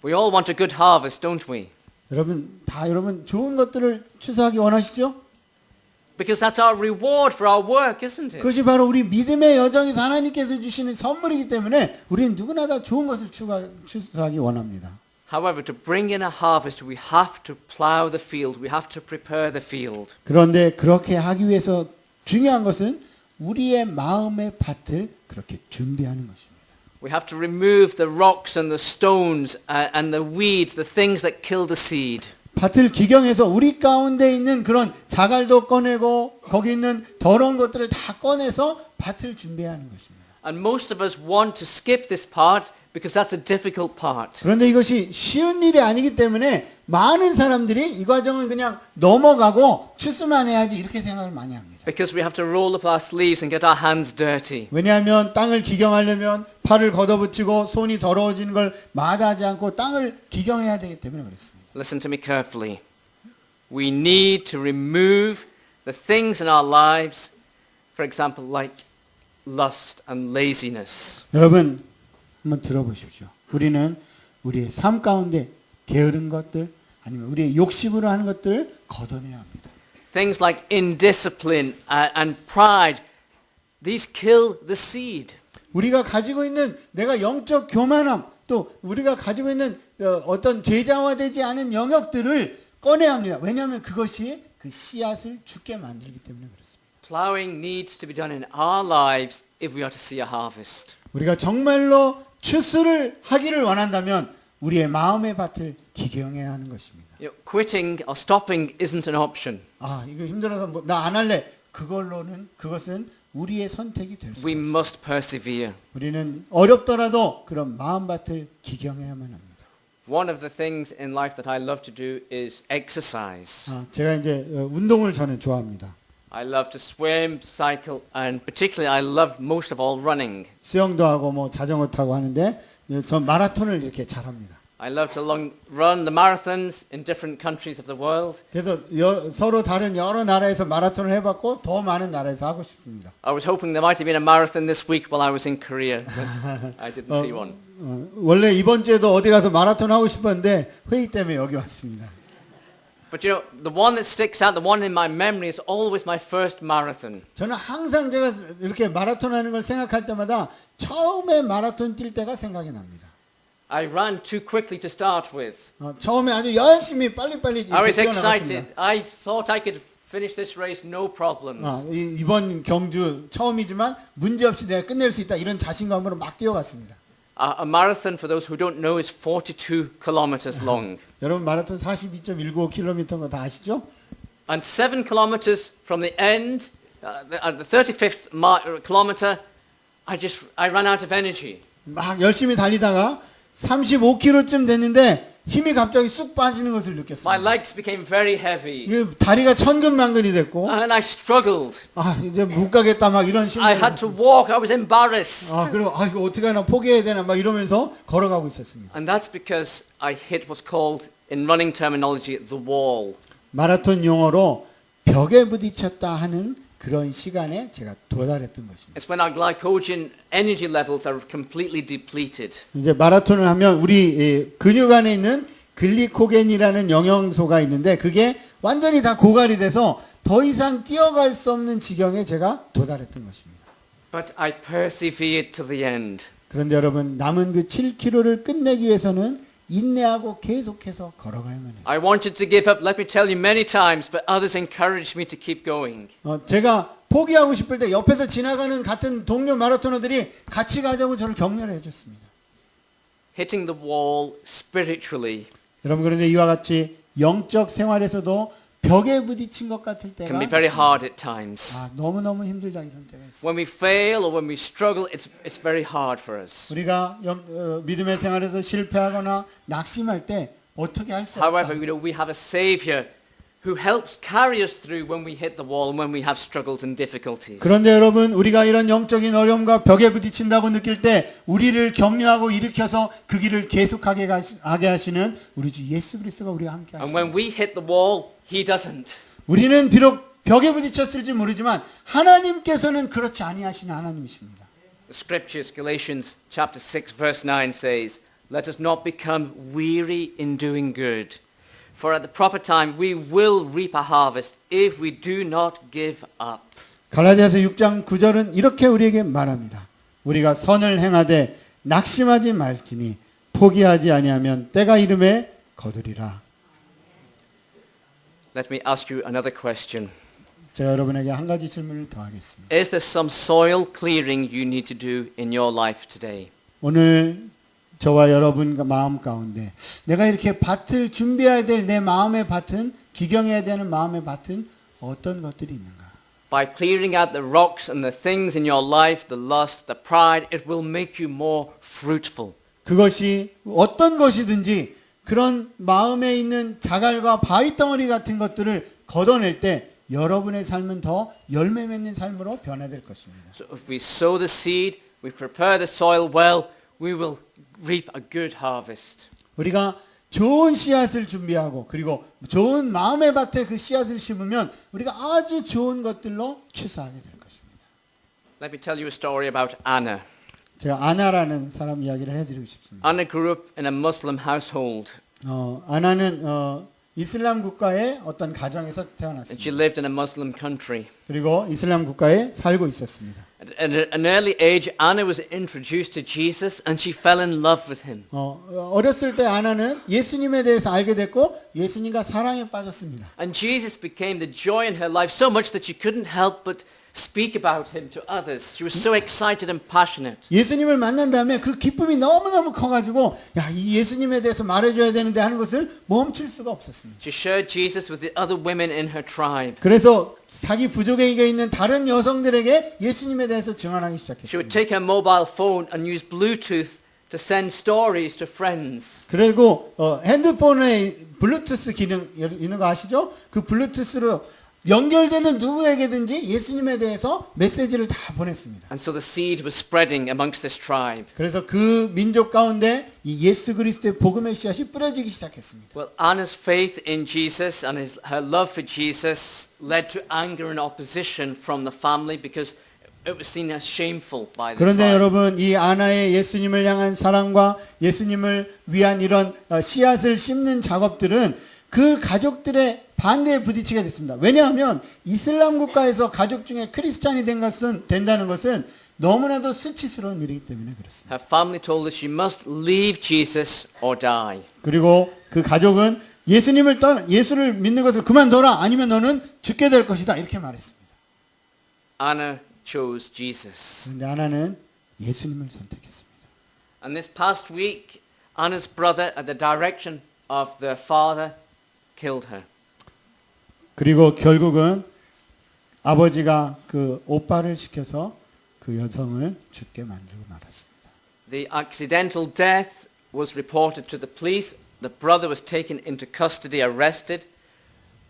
We all want a good harvest, don't we? 여러분 좋은 것들을 추수하기 원하시죠? Because that's our reward for our work, isn't it? 그것이 바로 우리 믿음의 여정에서 하나님께서 주시는 선물이기 때문에 우리는 누구나 다 좋은 것을 추수하기 원합니다. However, to bring in a harvest, we have to plow the field. We have to prepare the field. 그런데 그렇게 하기 위해서 중요한 것은 우리의 마음의 밭을 그렇게 준비하는 것입니다. We have to remove the rocks and the stones and the weeds, the things that kill the seed. 밭을 기경해서 우리 가운데 있는 그런 자갈도 꺼내고 거기 있는 더러운 것들을 다 꺼내서 밭을 준비하는 것입니다. And most of us want to skip this part because that's a difficult part. 그런데 이것이 쉬운 일이 아니기 때문에 많은 사람들이 이 과정은 그냥 넘어가고 추수만 해야지 이렇게 생각을 많이 합니다. Because we have to roll up our sleeves and get our hands dirty. 왜냐하면 땅을 기경하려면 팔을 걷어붙이고 손이 더러워지는 걸 마다하지 않고 땅을 기경해야 되기 때문에 그렇습니다. Listen to me carefully. We need to remove the things in our lives, for example, like lust and laziness. 여러분 한번 들어보십시오. 우리는 우리의 삶 가운데 게으른 것들 아니면 우리의 욕심으로 하는 것들을 걷어내야 합니다. Things like indiscipline and pride, these kill the seed. 우리가 가지고 있는 내가 영적 교만함 또 우리가 가지고 있는 어떤 제자화되지 않은 영역들을 꺼내야 합니다. 왜냐하면 그것이 그 씨앗을 죽게 만들기 때문에 그렇습니다. Plowing needs to be done in our lives if we are to see a harvest. 우리가 정말로 추수를 하기를 원한다면 우리의 마음의 밭을 기경해야 하는 것입니다. You know, quitting or stopping isn't an option. 아 이거 힘들어서 나 안 할래. 그것은 우리의 선택이 될 수 We 없습니다. must persevere. 우리는 어렵더라도 그런 마음밭을 기경해야만 합니다. One of the things in life that I love to do is exercise. 제가 이제 운동을 저는 좋아합니다. I love to swim, cycle, and particularly I love most of all running. 수영도 하고 뭐 자전거 타고 하는데 전 마라톤을 이렇게 잘합니다. I love to run the marathons in different countries of the world. 그래서 서로 다른 여러 나라에서 마라톤을 해봤고 더 많은 나라에서 하고 싶습니다. I was hoping there might have been a marathon this week while I was in Korea, but I didn't see one. 원래 이번 주에도 어디 가서 마라톤 하고 싶었는데 회의 때문에 여기 왔습니다. But you know, the one that sticks out, the one in my memory is always my first marathon. 저는 항상 제가 이렇게 마라톤 하는 걸 생각할 때마다 처음에 마라톤 뛸 때가 생각이 납니다. I ran too quickly to start with. 처음에 아주 열심히 빨리빨리 I was 뛰어나갔습니다. excited. I thought I could finish this race no problems. 이번 경주 처음이지만 문제없이 내가 끝낼 수 있다 이런 자신감으로 막 뛰어갔습니다. A marathon, for those who don't know, is 42 kilometers long. 여러분 마라톤 42.195km인 거 다 아시죠? And 7 kilometers from the end, the 35th kilometer, I ran out of energy. 막 열심히 달리다가 35km쯤 됐는데 힘이 갑자기 쑥 빠지는 것을 My 느꼈어요. legs became very heavy. 다리가 천근만근이 됐고 And I struggled. 이제 못 가겠다 막 이런 I 심정이 had to walk. I was embarrassed. 그리고 이거 어떻게 하나 포기해야 되나 막 이러면서 걸어가고 있었습니다. And that's because I hit what's called, in running terminology, the wall. 마라톤 용어로 벽에 부딪혔다 하는 그런 시간에 제가 도달했던 것입니다. It's when our glycogen energy levels are completely depleted. 이제 마라톤을 하면 우리 근육 안에 있는 글리코겐이라는 영양소가 있는데 그게 완전히 다 고갈이 돼서 더 이상 뛰어갈 수 없는 지경에 제가 도달했던 것입니다. But I persevered to the end. 그런데 여러분 남은 그 7km를 끝내기 위해서는 인내하고 계속해서 걸어가야만 했어요. I wanted to give up, let me tell you, many times, but others encouraged me to keep going. 제가 포기하고 싶을 때 옆에서 지나가는 같은 동료 마라토너들이 같이 가자고 저를 격려를 해줬습니다. Hitting the wall spiritually 여러분 그런데 이와 같이 영적 생활에서도 벽에 부딪힌 것 같을 때가 can be very hard at times. 너무너무 힘들다 이런 때가 있어요. When we fail or when we struggle, it's very hard for us. 우리가 믿음의 생활에서 실패하거나 낙심할 때 어떻게 할 수 없다. However, we have a Savior who helps carry us through when we hit the wall and when we have struggles and difficulties. 그런데 여러분, 우리가 이런 영적인 어려움과 벽에 부딪힌다고 느낄 때 우리를 격려하고 일으켜서 그 길을 계속하게 하게 하시는 우리 주 예수 그리스도가 우리와 함께 And 하십니다. when we hit the wall, he doesn't. 우리는 비록 벽에 부딪혔을지 모르지만 하나님께서는 그렇지 아니하시는 하나님이십니다. The scriptures, Galatians chapter 6 verse 9 says, "Let us not become weary in doing good, for at the proper time we will reap a harvest if we do not give up." 갈라디아서 6장 9절은 이렇게 우리에게 말합니다. 우리가 선을 행하되 낙심하지 말지니 포기하지 아니하면 때가 이름에 거두리라. Let me ask you another question. 제가 여러분에게 한 가지 질문을 더 하겠습니다. Is there some soil clearing you need to do in your life today? 오늘 저와 여러분 마음 가운데 내가 이렇게 밭을 준비해야 될 내 마음의 밭은, 기경해야 되는 마음의 밭은 어떤 것들이 있는가? By clearing out the rocks and the things in your life, the lust, the pride, it will make you more fruitful. 그것이 어떤 것이든지 그런 마음에 있는 자갈과 바위덩어리 같은 것들을 걷어낼 때 여러분의 삶은 더 열매 맺는 삶으로 변화될 것입니다. So if we sow the seed, we prepare the soil well, we will reap a good harvest. 우리가 좋은 씨앗을 준비하고 그리고 좋은 마음의 밭에 그 씨앗을 심으면 우리가 아주 좋은 것들로 추수하게 될 것입니다. Let me tell you a story about Anna. 제가 아나라는 사람 이야기를 해드리고 싶습니다. Anna grew up in a Muslim household 아나는 이슬람 국가의 어떤 가정에서 and she 태어났습니다. lived in a Muslim country. 그리고 이슬람 국가에 살고 있었습니다. At an early age, Anna was introduced to Jesus and she fell in love with him. 어렸을 때 아나는 예수님에 대해서 알게 됐고 예수님과 사랑에 빠졌습니다. And Jesus became the joy in her life so much that she couldn't help but speak about him to others. She was so excited and passionate. 예수님을 만난 다음에 그 기쁨이 너무너무 커가지고 야, 이 예수님에 대해서 말해줘야 되는데 하는 것을 멈출 수가 없었습니다. She shared Jesus with the other women in her tribe. 그래서 자기 부족에게 있는 다른 여성들에게 예수님에 대해서 증언하기 She would 시작했습니다. take her mobile phone and use Bluetooth to send stories to friends. 그리고 핸드폰에 블루투스 기능 있는 거 아시죠? 그 블루투스로 연결되는 누구에게든지 예수님에 대해서 메시지를 다 보냈습니다. And so the seed was spreading amongst this tribe. 그래서 그 민족 가운데 이 예수 그리스도의 복음의 씨앗이 뿌려지기 시작했습니다. Well, Anna's faith in Jesus and her love for Jesus led to anger and opposition from the family because it was seen as shameful by the 그런데 tribe. 여러분, 이 아나의 예수님을 향한 사랑과 예수님을 위한 이런 씨앗을 심는 작업들은 그 가족들의 반대에 부딪히게 됐습니다. 왜냐하면 이슬람 국가에서 가족 중에 크리스찬이 된다는 것은 너무나도 수치스러운 일이기 때문에 그렇습니다. Her family told her she must leave Jesus or die. 그리고 그 가족은 예수를 믿는 것을 그만둬라, 아니면 너는 죽게 될 것이다, 이렇게 말했습니다. Anna chose Jesus. 그런데 아나는 예수님을 선택했습니다. And this past week, Anna's brother, at the direction of their father, killed her. 그리고 결국은 아버지가 그 오빠를 시켜서 그 여성을 죽게 만들고 말았습니다. The accidental death was reported to the police. The brother was taken into custody, arrested,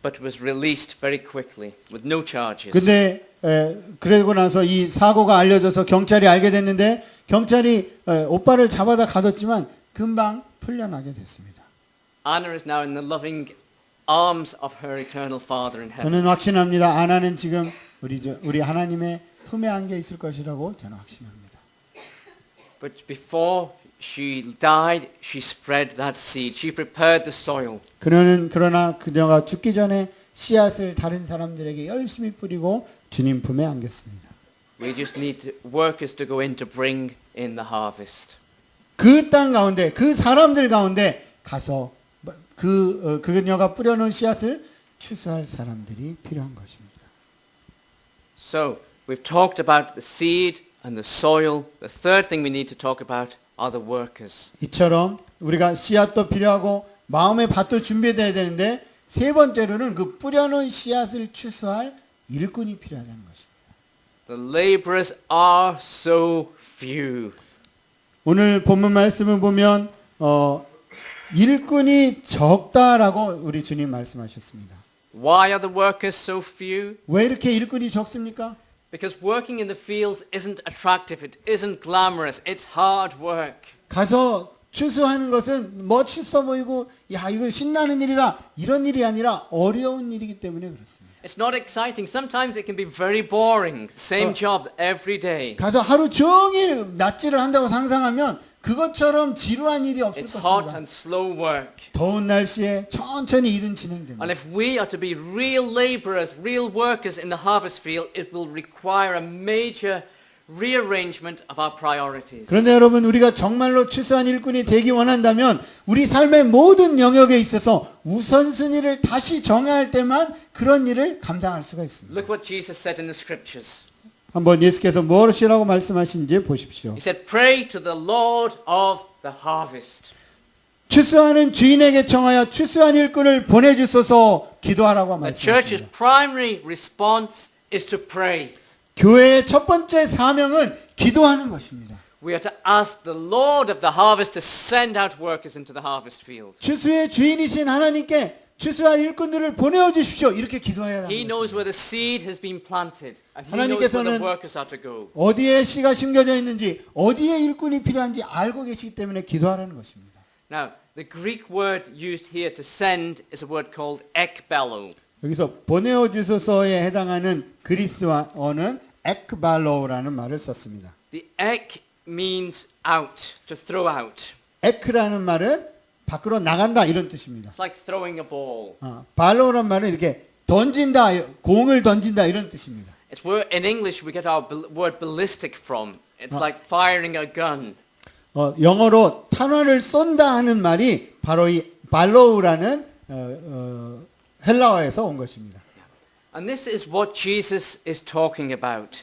but was released very quickly with no charges. 근데 그러고 나서 이 사고가 알려져서 경찰이 알게 됐는데 경찰이 오빠를 잡아다 가뒀지만 금방 풀려나게 됐습니다. Anna is now in the loving arms of her eternal Father in heaven. 저는 확신합니다. 아나는 지금 우리 하나님의 품에 안겨 있을 것이라고 저는 확신합니다. But before she died, she spread that seed. She prepared the soil. 그러나 그녀가 죽기 전에 씨앗을 다른 사람들에게 열심히 뿌리고 주님 품에 안겼습니다. We just need workers to go in to bring in the harvest. 그 땅 가운데, 그 사람들 가운데 가서 그녀가 뿌려놓은 씨앗을 추수할 사람들이 필요한 것입니다. So, we've talked about the seed and the soil. The third thing we need to talk about are the workers. 이처럼 우리가 씨앗도 필요하고 마음의 밭도 준비되어야 되는데 세 번째로는 그 뿌려놓은 씨앗을 추수할 일꾼이 필요하다는 것입니다. The laborers are so few. 오늘 본문 말씀을 보면 일꾼이 적다라고 우리 주님 말씀하셨습니다. Why are the workers so few? 왜 이렇게 일꾼이 적습니까? Because working in the fields isn't attractive, it isn't glamorous, it's hard work. 가서 추수하는 것은 멋있어 보이고 야 이거 신나는 일이다 이런 일이 아니라 어려운 일이기 때문에 그렇습니다. It's not exciting. Sometimes it can be very boring. Same job every day. 가서 하루 종일 낫지를 한다고 상상하면 그것처럼 지루한 일이 없을 It's hot 것입니다. and slow work. 더운 날씨에 천천히 일은 진행됩니다. And if we are to be real laborers, real workers in the harvest field, it will require a major rearrangement of our priorities. 그런데 여러분 우리가 정말로 추수한 일꾼이 되기 원한다면 우리 삶의 모든 영역에 있어서 우선순위를 다시 정해야 할 때만 그런 일을 감당할 수가 있습니다. Look what Jesus said in the scriptures. 한번 예수께서 무엇이라고 말씀하신지 보십시오. He said, pray to the Lord of the harvest. 추수하는 주인에게 청하여 추수한 일꾼을 보내주소서 기도하라고 The church's 말씀하십니다. primary response is to pray. 교회의 첫 번째 사명은 기도하는 것입니다. We are to ask the Lord of the harvest to send out workers into the harvest field. 추수의 주인이신 하나님께 추수한 일꾼들을 보내어 주십시오. 이렇게 기도해야 He 합니다. knows where the seed has been planted, and He knows where the 하나님께서는 workers are to go. 어디에 씨가 심겨져 있는지 어디에 일꾼이 필요한지 알고 계시기 때문에 기도하라는 것입니다. Now, the Greek word used here to send is a word called ekbalo. 여기서 보내어 주소서에 해당하는 그리스어는 에크발로라는 말을 썼습니다. The ek means out, to throw out. 에크라는 말은 밖으로 나간다 이런 뜻입니다. It's like throwing a ball. 발로란 말은 이렇게 던진다, 공을 던진다 이런 뜻입니다. It's where in English we get our word ballistic from. It's like firing a gun. 영어로 탄환을 쏜다 하는 말이 바로 이 발로우라는 헬라어에서 온 것입니다. And this is what Jesus is talking about.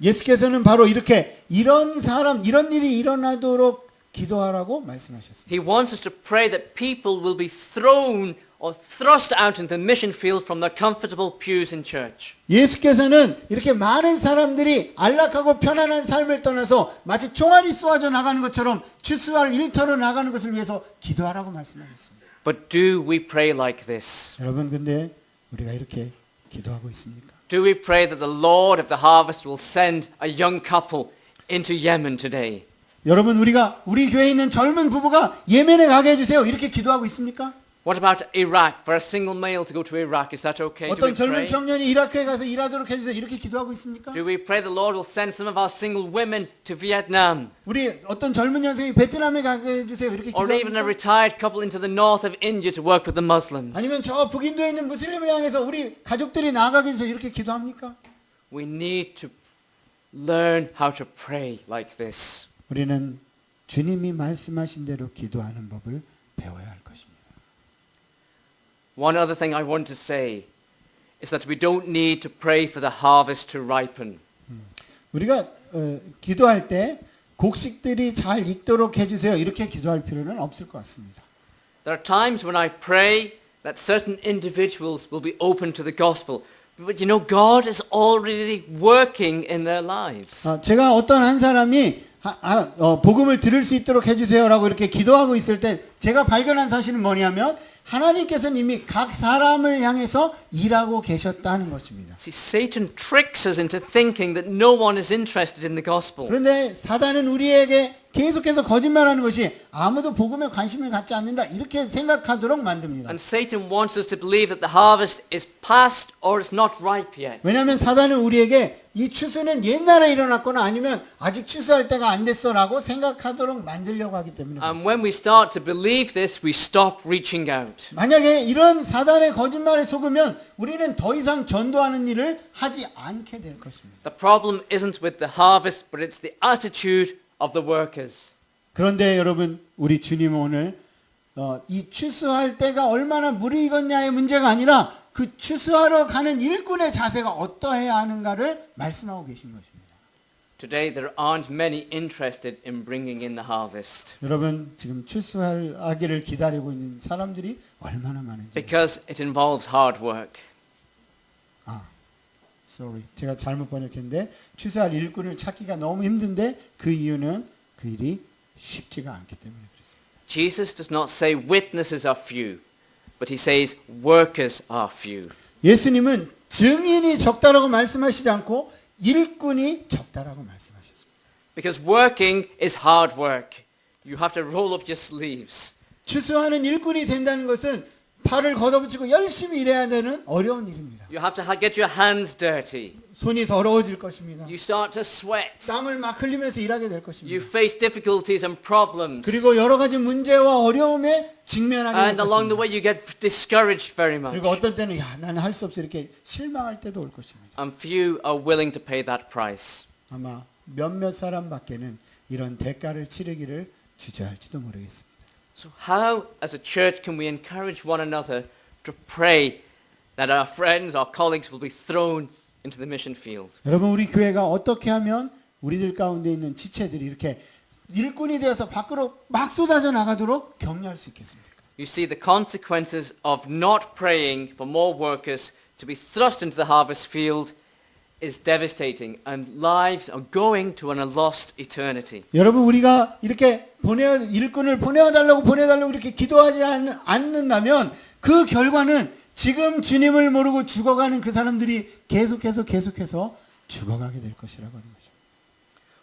예수께서는 바로 이렇게 이런 사람, 이런 일이 일어나도록 기도하라고 말씀하셨습니다. He wants us to pray that people will be thrown or thrust out into the mission field from the comfortable pews in church. 예수께서는 이렇게 많은 사람들이 안락하고 편안한 삶을 떠나서 마치 총알이 쏘아져 나가는 것처럼 추수할 일터로 나가는 것을 위해서 기도하라고 말씀하셨습니다. But do we pray like this? 여러분 근데 우리가 이렇게 기도하고 있습니까? Do we pray that the Lord of the harvest will send a young couple into Yemen today? 여러분 우리가 우리 교회에 있는 젊은 부부가 예멘에 가게 해주세요. 이렇게 기도하고 있습니까? What about Iraq? For a single male to go to Iraq, is that okay? Do we 어떤 젊은 pray? 청년이 이라크에 가서 일하도록 해주세요. 이렇게 기도하고 있습니까? Do we pray the Lord will send some of our single women to Vietnam? 우리 어떤 젊은 여성이 베트남에 가게 해주세요. 이렇게 Or even a 기도합니까? retired couple into the north of India to work with the Muslims? 아니면 저 북인도에 있는 무슬림을 향해서 우리 가족들이 나아가게 해주세요. 이렇게 기도합니까? We need to learn how to pray like this. 우리는 주님이 말씀하신 대로 기도하는 법을 배워야 할 것입니다. One other thing I want to say is that we don't need to pray for the harvest to ripen. 우리가 기도할 때 곡식들이 잘 익도록 해주세요. 이렇게 기도할 필요는 없을 것 같습니다. There are times when I pray that certain individuals will be open to the gospel. But you know, God is already working in their lives. 제가 어떤 한 사람이 복음을 들을 수 있도록 해주세요라고 이렇게 기도하고 있을 때 제가 발견한 사실은 뭐냐면 하나님께서는 이미 각 사람을 향해서 일하고 계셨다는 것입니다. See, Satan tricks us into thinking that no one is interested in the gospel. 그런데 사단은 우리에게 계속해서 거짓말하는 것이 아무도 복음에 관심을 갖지 않는다 이렇게 생각하도록 만듭니다. And Satan wants us to believe that the harvest is past or it's not ripe yet. 왜냐하면 사단은 우리에게 이 추수는 옛날에 일어났거나 아니면 아직 추수할 때가 안 됐어라고 생각하도록 만들려고 하기 때문에 And 그렇습니다. when we start to believe this, we stop reaching out. 만약에 이런 사단의 거짓말에 속으면 우리는 더 이상 전도하는 일을 하지 않게 될 것입니다. The problem isn't with the harvest, but it's the attitude of the workers. 그런데 여러분 우리 주님은 오늘 이 추수할 때가 얼마나 무르익었냐의 문제가 아니라 그 추수하러 가는 일꾼의 자세가 어떠해야 하는가를 말씀하고 계신 것입니다. Today there aren't many interested in bringing in the harvest 여러분 지금 추수하기를 기다리고 있는 사람들이 얼마나 많은지. because it involves hard work. sorry. 제가 잘못 번역했는데 추수할 일꾼을 찾기가 너무 힘든데 그 이유는 그 일이 쉽지가 않기 때문에 그렇습니다. Jesus does not say witnesses are few, but he says workers are few. 예수님은 증인이 적다라고 말씀하시지 않고 일꾼이 적다라고 말씀하셨습니다. Because working is hard work. You have to roll up your sleeves. 추수하는 일꾼이 된다는 것은 팔을 걷어붙이고 열심히 일해야 되는 어려운 일입니다. You have to get your hands dirty. 손이 더러워질 것입니다. You start to sweat. 땀을 막 흘리면서 일하게 될 You 것입니다. face difficulties and problems. 그리고 여러 가지 문제와 어려움에 직면하게 될 And along the 것입니다. way you get discouraged very much. 그리고 어떤 때는 야, 나는 할 수 없어 이렇게 실망할 때도 올 것입니다. And few are willing to pay that price. 아마 몇몇 사람밖에는 이런 대가를 치르기를 주저할지도 모르겠습니다. So how as a church can we encourage one another to pray that our friends, our colleagues will be thrown into the mission field? 여러분 우리 교회가 어떻게 하면 우리들 가운데 있는 지체들이 이렇게 일꾼이 되어서 밖으로 막 쏟아져 나가도록 격려할 수 있겠습니까? You see the consequences of not praying for more workers to be thrust into the harvest field is devastating and lives are going to a lost eternity. 여러분 우리가 이렇게 일꾼을 보내달라고 이렇게 기도하지 않는다면 그 결과는 지금 주님을 모르고 죽어가는 그 사람들이 계속해서 죽어가게 될 것이라고 하는 거죠.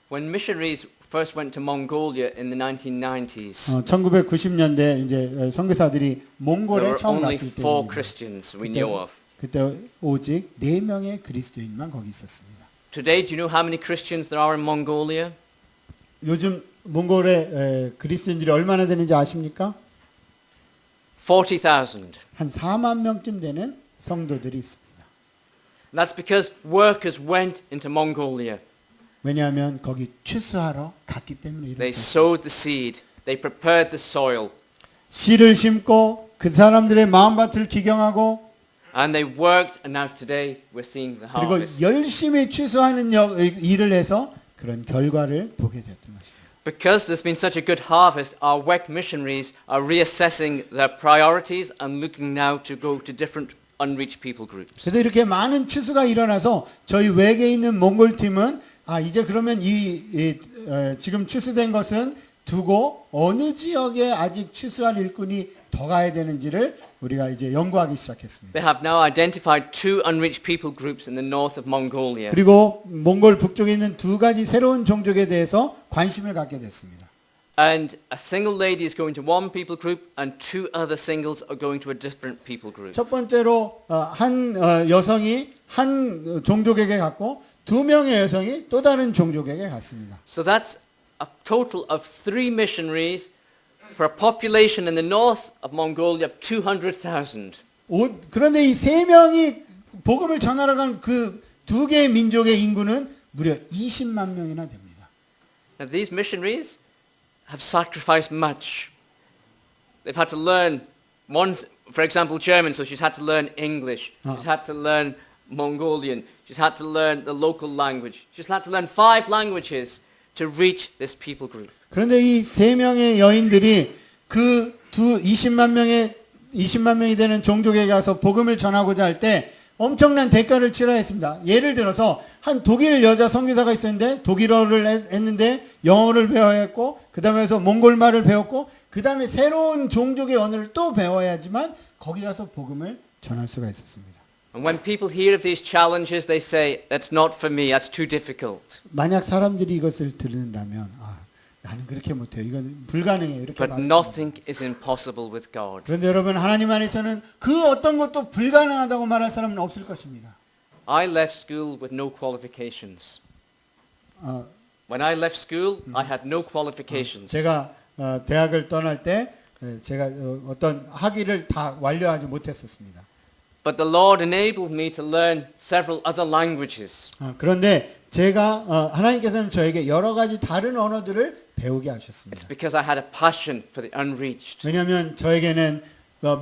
When missionaries first went to Mongolia in the 1990s, 1990년대 이제 선교사들이 there 몽골에 were 처음 only 갔을 4 때입니다. Christians we knew of. 그때 오직 4명의 그리스도인만 거기 있었습니다. Today, do you know how many Christians there are in Mongolia? 요즘 몽골에 그리스도인들이 얼마나 되는지 아십니까? 40,000. 한 4만 명쯤 되는 성도들이 있습니다. That's because workers went into Mongolia. 왜냐하면 거기 추수하러 갔기 때문에 이렇게 They sowed the seed. They prepared the soil. 씨를 심고 그 사람들의 마음밭을 기경하고 And they worked, and now today we're seeing the 그리고 harvest. 열심히 추수하는 일을 해서 그런 결과를 보게 되었던 것입니다. Because there's been such a good harvest, our WEC missionaries are reassessing their priorities and looking now to go to different unreached people groups. 그래서 이렇게 많은 추수가 일어나서 저희 외계에 있는 몽골 팀은 이제 그러면 지금 추수된 것은 두고 어느 지역에 아직 추수할 일꾼이 더 가야 되는지를 우리가 이제 연구하기 시작했습니다. They have now identified 2 unreached people groups in the north of Mongolia. 그리고 몽골 북쪽에 있는 2가지 새로운 종족에 대해서 관심을 갖게 됐습니다. And a single lady is going to one people group and 2 other singles are going to a different people group. 첫 번째로 한 여성이 한 종족에게 갔고 2명의 여성이 또 다른 종족에게 갔습니다. So that's a total of 3 missionaries for a population in the north of Mongolia of 200,000. 그런데 이 3명이 복음을 전하러 간 그 2개의 민족의 인구는 무려 20만 명이나 됩니다. Now these missionaries have sacrificed much. They've had to learn, for example, German, so she's had to learn English. She's had to learn Mongolian. She's had to learn the local language. She's had to learn 5 languages to reach this people group. 그런데 이 3명의 여인들이 그 20만 명이 되는 종족에 가서 복음을 전하고자 할 때 엄청난 대가를 치러야 했습니다. 예를 들어서 한 독일 여자 선교사가 있었는데 독일어를 했는데 영어를 배워야 했고 그 다음에 해서 몽골말을 배웠고 그 다음에 새로운 종족의 언어를 또 배워야지만 거기 가서 복음을 전할 수가 있었습니다. And when people hear of these challenges, they say, that's not for me, that's too difficult. 만약 사람들이 이것을 듣는다면 나는 그렇게 못해요. 이건 불가능해요. 이렇게 But 말합니다. nothing is impossible with God. 그런데 여러분 하나님 안에서는 그 어떤 것도 불가능하다고 말할 사람은 없을 것입니다. I left school with no qualifications. 어, When I left school, I had no qualifications. 제가 대학을 떠날 때 제가 어떤 학위를 다 완료하지 못했었습니다. But the Lord enabled me to learn several other languages. 그런데 제가 하나님께서는 저에게 여러 가지 다른 언어들을 배우게 하셨습니다. It's because I had a passion for the unreached. 왜냐하면 저에게는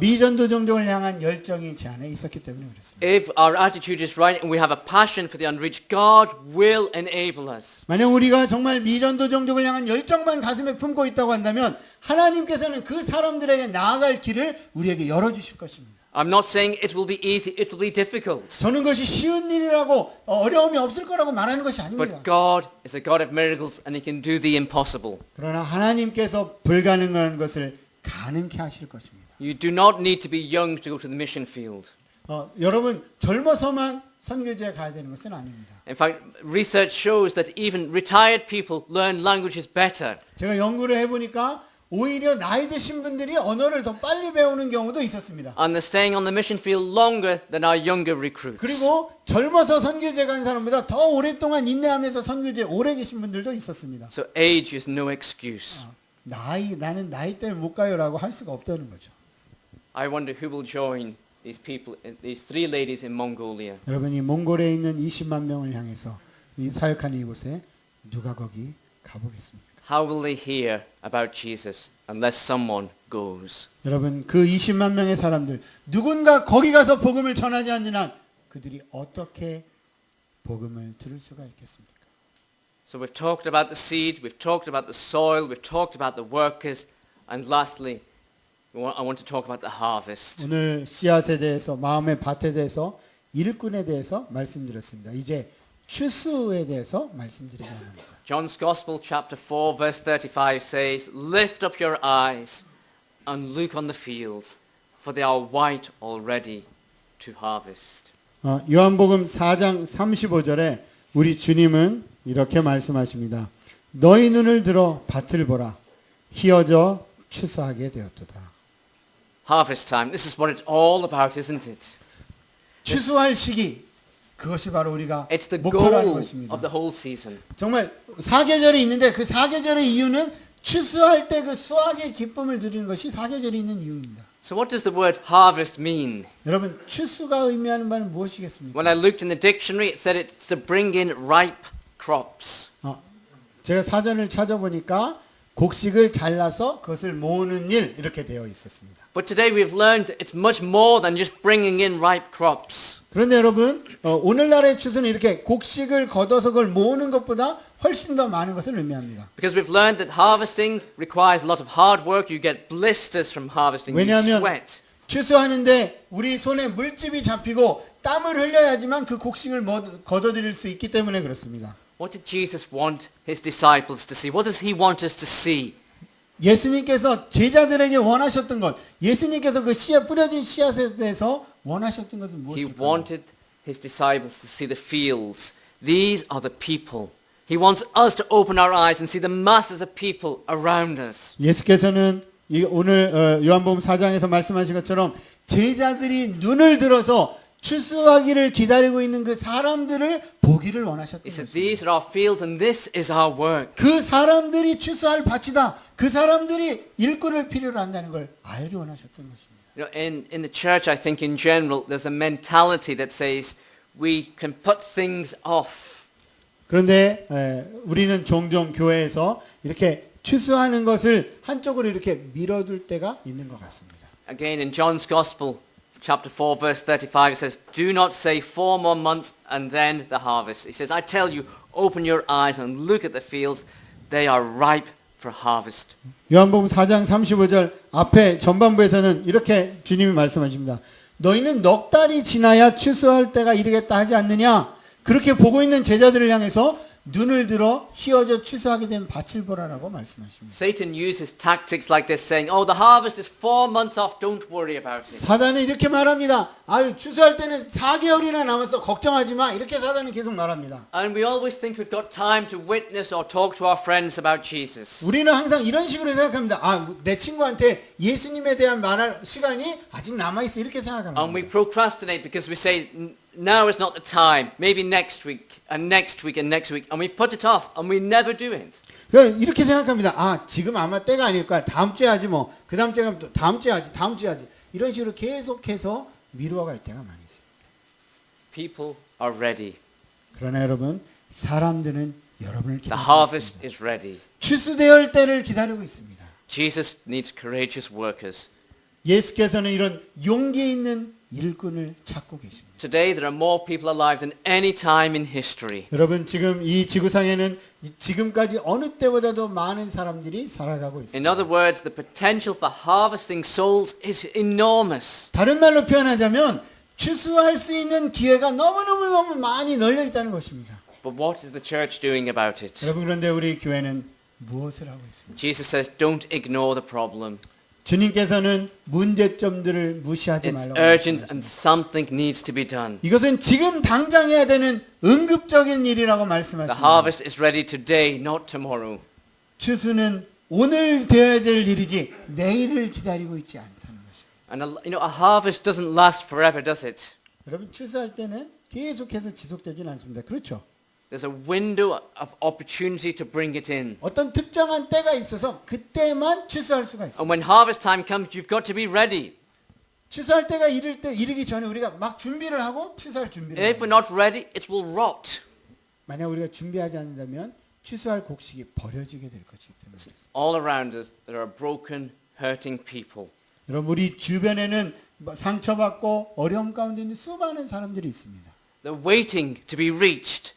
미전도 종족을 향한 열정이 제 안에 있었기 때문에 그렇습니다. If our attitude is right and we have a passion for the unreached, God will enable us. 만약 우리가 정말 미전도 종족을 향한 열정만 가슴에 품고 있다고 한다면 하나님께서는 그 사람들에게 나아갈 길을 우리에게 열어주실 것입니다. I'm not saying it will be easy, it will be difficult. 저는 것이 쉬운 일이라고 어려움이 없을 거라고 말하는 것이 아닙니다. But God is a God of miracles and He can do the impossible. 그러나 하나님께서 불가능한 것을 가능케 하실 것입니다. You do not need to be young to go to the mission field. 여러분 젊어서만 선교지에 가야 되는 것은 아닙니다. In fact, research shows that even retired people learn languages better. 제가 연구를 해보니까 오히려 나이 드신 분들이 언어를 더 빨리 배우는 경우도 있었습니다. And they're staying on the mission field longer than our younger recruits. 그리고 젊어서 선교제 간 사람보다 더 오랫동안 인내하면서 선교제에 오래 계신 분들도 있었습니다. So age is no excuse. 나는 나이 때문에 못 가요라고 할 수가 없다는 거죠. I wonder who will join these people, these three ladies in Mongolia. 여러분이 몽골에 있는 20만 명을 향해서 이 사역하는 이곳에 누가 거기 가보겠습니까? How will they hear about Jesus unless someone goes? 여러분 그 20만 명의 사람들 누군가 거기 가서 복음을 전하지 않는 한 그들이 어떻게 복음을 들을 수가 있겠습니까? So we've talked about the seed, we've talked about the soil, we've talked about the workers, and lastly, I want to talk about the harvest. 오늘 씨앗에 대해서 마음의 밭에 대해서 일꾼에 대해서 말씀드렸습니다. 이제 추수에 대해서 말씀드리려 합니다. John's Gospel chapter 4 verse 35 says, Lift up your eyes and look on the fields, for they are white already to harvest. 요한복음 4장 35절에 우리 주님은 이렇게 말씀하십니다. 너희 눈을 들어 밭을 보라. 희어져 추수하게 되었도다. Harvest time, this is what it's all about, isn't it? 추수할 시기 그것이 바로 우리가 It's the 목표라는 goal 것입니다. of the whole season. 정말 사계절이 있는데 그 사계절의 이유는 추수할 때 그 수확의 기쁨을 누리는 것이 사계절이 있는 이유입니다. So what does the word harvest mean? 여러분 추수가 의미하는 바는 무엇이겠습니까? When I looked in the dictionary, it said it's to bring in ripe crops. 제가 사전을 찾아보니까 곡식을 잘라서 그것을 모으는 일 이렇게 되어 있었습니다. But today we've learned it's much more than just bringing in ripe crops. 그런데 여러분 오늘날의 추수는 이렇게 곡식을 걷어서 그걸 모으는 것보다 훨씬 더 많은 것을 의미합니다. Because we've learned that harvesting requires a lot of hard work. You get blisters from harvesting. You 왜냐하면 sweat. 추수하는데 우리 손에 물집이 잡히고 땀을 흘려야지만 그 곡식을 걷어들일 수 있기 때문에 그렇습니다. What did Jesus want his disciples to see? What does he want us to see? 예수님께서 제자들에게 원하셨던 것, 예수님께서 그 씨앗 뿌려진 씨앗에 대해서 원하셨던 것은 He 무엇일까요? wanted his disciples to see the fields. These are the people. He wants us to open our eyes and see the masses of people around us. 예수께서는 오늘 요한복음 4장에서 말씀하신 것처럼 제자들이 눈을 들어서 추수하기를 기다리고 있는 그 사람들을 보기를 원하셨던 He said, 것입니다. these are our fields and this is our work. 그 사람들이 추수할 밭이다. 그 사람들이 일꾼을 필요로 한다는 걸 알기 원하셨던 것입니다. You know, in the church, I think in general, there's a mentality that says we can put things off. 그런데 우리는 종종 교회에서 이렇게 추수하는 것을 한쪽으로 이렇게 밀어둘 때가 있는 것 같습니다. Again, in John's Gospel, chapter 4, verse 35, it says, Do not say 4 more months and then the harvest. He says, I tell you, open your eyes and look at the fields. They are ripe for harvest. 요한복음 4장 35절 앞에 전반부에서는 이렇게 주님이 말씀하십니다. 너희는 넉 달이 지나야 추수할 때가 이르겠다 하지 않느냐? 그렇게 보고 있는 제자들을 향해서 눈을 들어 휘어져 추수하게 된 밭을 보라라고 말씀하십니다. Satan uses tactics like this, saying, Oh, the harvest is 4 months off, don't worry about it. 사단은 이렇게 말합니다. 아유, 추수할 때는 4개월이나 남았어. 걱정하지 마. 이렇게 사단은 계속 말합니다. And we always think we've got time to witness or talk to our friends about Jesus. 우리는 항상 이런 식으로 생각합니다. 아, 내 친구한테 예수님에 대한 말할 시간이 아직 남아있어. 이렇게 생각합니다. And we procrastinate because we say, now is not the time. Maybe next week, and next week, and next week. And we put it off, and we never do it. 이렇게 생각합니다. 아, 지금 아마 때가 아닐 거야. 다음 주에 하지 뭐. 그 다음 주에 하면 또 다음 주에 하지. 다음 주에 하지. 이런 식으로 계속해서 미루어갈 때가 많이 있습니다. People are ready. 그러나 여러분, 사람들은 여러분을 The 기다리고 harvest 있습니다. is ready. 추수될 때를 기다리고 있습니다. Jesus needs courageous workers. 예수께서는 이런 용기 있는 일꾼을 찾고 계십니다. Today there are more people alive than any time in history. 여러분 지금 이 지구상에는 지금까지 어느 때보다도 많은 사람들이 살아가고 In 있습니다. other words, the potential for harvesting souls is enormous. 다른 말로 표현하자면 추수할 수 있는 기회가 너무 많이 널려 있다는 것입니다. But what is the church doing about it? 여러분 그런데 우리 교회는 무엇을 하고 있습니까? Jesus says, don't ignore the problem. 주님께서는 문제점들을 무시하지 It's 말라고 urgent 말씀하십니다. and something needs to be done. 이것은 지금 당장 해야 되는 응급적인 일이라고 The 말씀하십니다. harvest is ready today, not tomorrow. 추수는 오늘 되어야 될 일이지 내일을 기다리고 있지 않다는 것입니다. And a harvest doesn't last forever, does it? 여러분 추수할 때는 계속해서 지속되진 않습니다. 그렇죠? There's a window of opportunity to bring it in. 어떤 특정한 때가 있어서 그때만 추수할 수가 있습니다. And when harvest time comes, you've got to be ready. 추수할 때가 이르기 전에 우리가 막 준비를 하고 추수할 준비를 If 합니다. we're not ready, it will rot. 만약 우리가 준비하지 않는다면 추수할 곡식이 버려지게 될 것이기 때문에 그렇습니다. All around us, there are broken, hurting people. 여러분 우리 주변에는 상처받고 어려움 가운데 있는 수많은 사람들이 있습니다. They're waiting to be reached,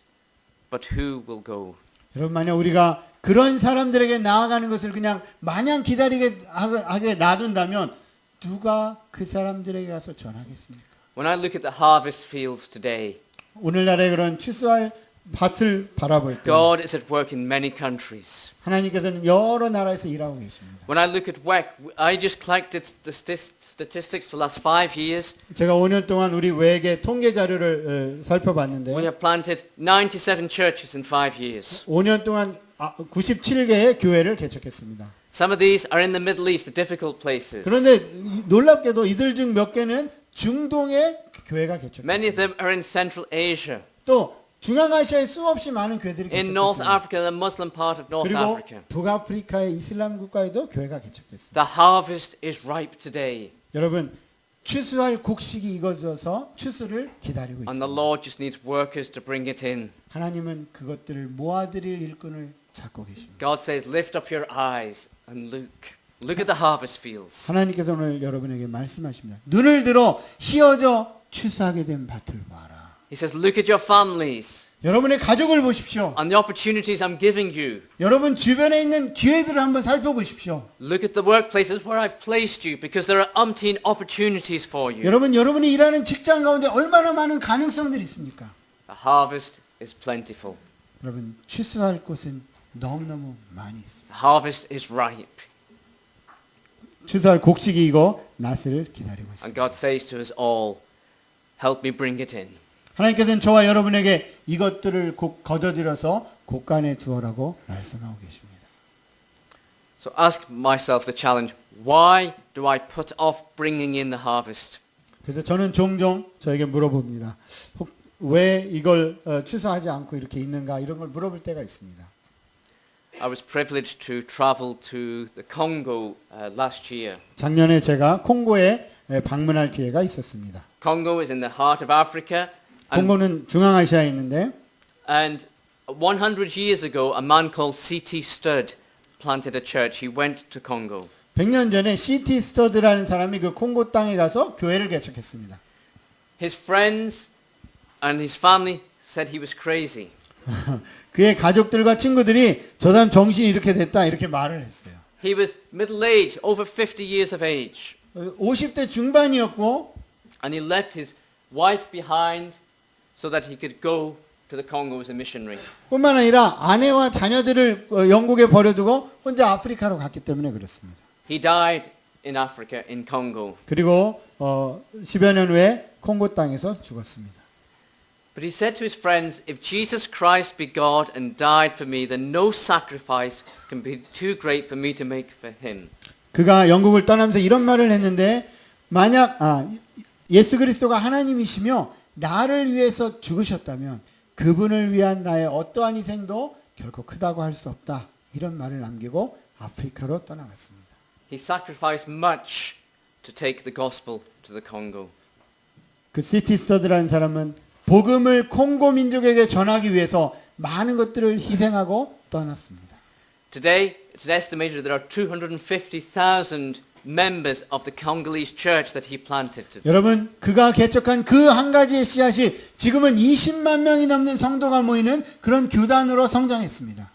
but who will go? 여러분 만약 우리가 그런 사람들에게 나아가는 것을 그냥 마냥 기다리게 하게 놔둔다면 누가 그 사람들에게 가서 전하겠습니까? When I look at the harvest fields today, 오늘날의 그런 추수할 밭을 바라볼 때 God is at work in many countries. 하나님께서는 여러 나라에서 일하고 계십니다. When I look at WEC, I just collected the statistics for the last 5 years. 제가 5년 동안 우리 외계 통계 자료를 We 살펴봤는데 have planted 97 churches in 5 years. 5년 동안 97개의 교회를 개척했습니다. Some of these are in the Middle East, the difficult places. 그런데 놀랍게도 이들 중 몇 개는 중동의 교회가 Many 개척했습니다. of them are in Central Asia, 또 중앙아시아에 수없이 많은 교회들이 in North 개척됐습니다. Africa, the Muslim part of North 그리고 Africa. 북아프리카의 이슬람 국가에도 교회가 개척됐습니다. The harvest is ripe today, 여러분 추수할 곡식이 익어져서 추수를 기다리고 and the 있습니다. Lord just needs workers to bring it in. 하나님은 그것들을 모아드릴 일꾼을 찾고 계십니다. God says, lift up your eyes and look. Look at the harvest fields. 하나님께서 오늘 여러분에게 말씀하십니다. 눈을 들어 희어져 추수하게 된 밭을 봐라. He says, look at your families 여러분의 가족을 보십시오. and the opportunities I'm giving you. 여러분 주변에 있는 기회들을 한번 살펴보십시오. Look at the workplaces where I've placed you, because there are umpteen opportunities for you. 여러분이 일하는 직장 가운데 얼마나 많은 가능성들이 있습니까? The harvest is plentiful. 여러분 추수할 곳은 너무너무 많이 있습니다. The harvest is ripe. 추수할 곡식이 익어 낫을 기다리고 And 있습니다. God says to us all, help me bring it in. 하나님께서는 저와 여러분에게 이것들을 거둬들여서 곳간에 두어라고 말씀하고 계십니다. So ask myself the challenge, why do I put off bringing in the harvest? 그래서 저는 종종 저에게 물어봅니다. 왜 이걸 추수하지 않고 이렇게 있는가 이런 걸 물어볼 때가 있습니다. I was privileged to travel to the Congo last year. 작년에 제가 콩고에 방문할 기회가 있었습니다. Congo is in the heart of Africa, 콩고는 중앙아시아에 있는데 and 100 years ago, a man called C.T. Studd planted a church. He went to Congo. 100년 전에 C.T. 스터드라는 사람이 그 콩고 땅에 가서 교회를 개척했습니다. His friends and his family said he was crazy. 그의 가족들과 친구들이 저 사람 정신이 이렇게 됐다 이렇게 말을 했어요. He was middle-aged, over 50 years of age, 50대 중반이었고 and he left his wife behind so that he could go to the Congo as a missionary. 뿐만 아니라 아내와 자녀들을 영국에 버려두고 혼자 아프리카로 갔기 때문에 그렇습니다. He died in Africa, in Congo. 그리고 10여 년 후에 콩고 땅에서 죽었습니다. But he said to his friends, if Jesus Christ be God and died for me, then no sacrifice can be too great for me to make for him. 그가 영국을 떠나면서 이런 말을 했는데 만약 예수 그리스도가 하나님이시며 나를 위해서 죽으셨다면 그분을 위한 나의 어떠한 희생도 결코 크다고 할 수 없다. 이런 말을 남기고 아프리카로 떠나갔습니다. He sacrificed much to take the gospel to the Congo. 그 C.T. 스터드라는 사람은 복음을 콩고 민족에게 전하기 위해서 많은 것들을 희생하고 떠났습니다. Today, it's estimated that there are 250,000 members of the Congolese church that he planted. 여러분, 그가 개척한 그 한 가지의 씨앗이 지금은 20만 명이 넘는 성도가 모이는 그런 교단으로 성장했습니다.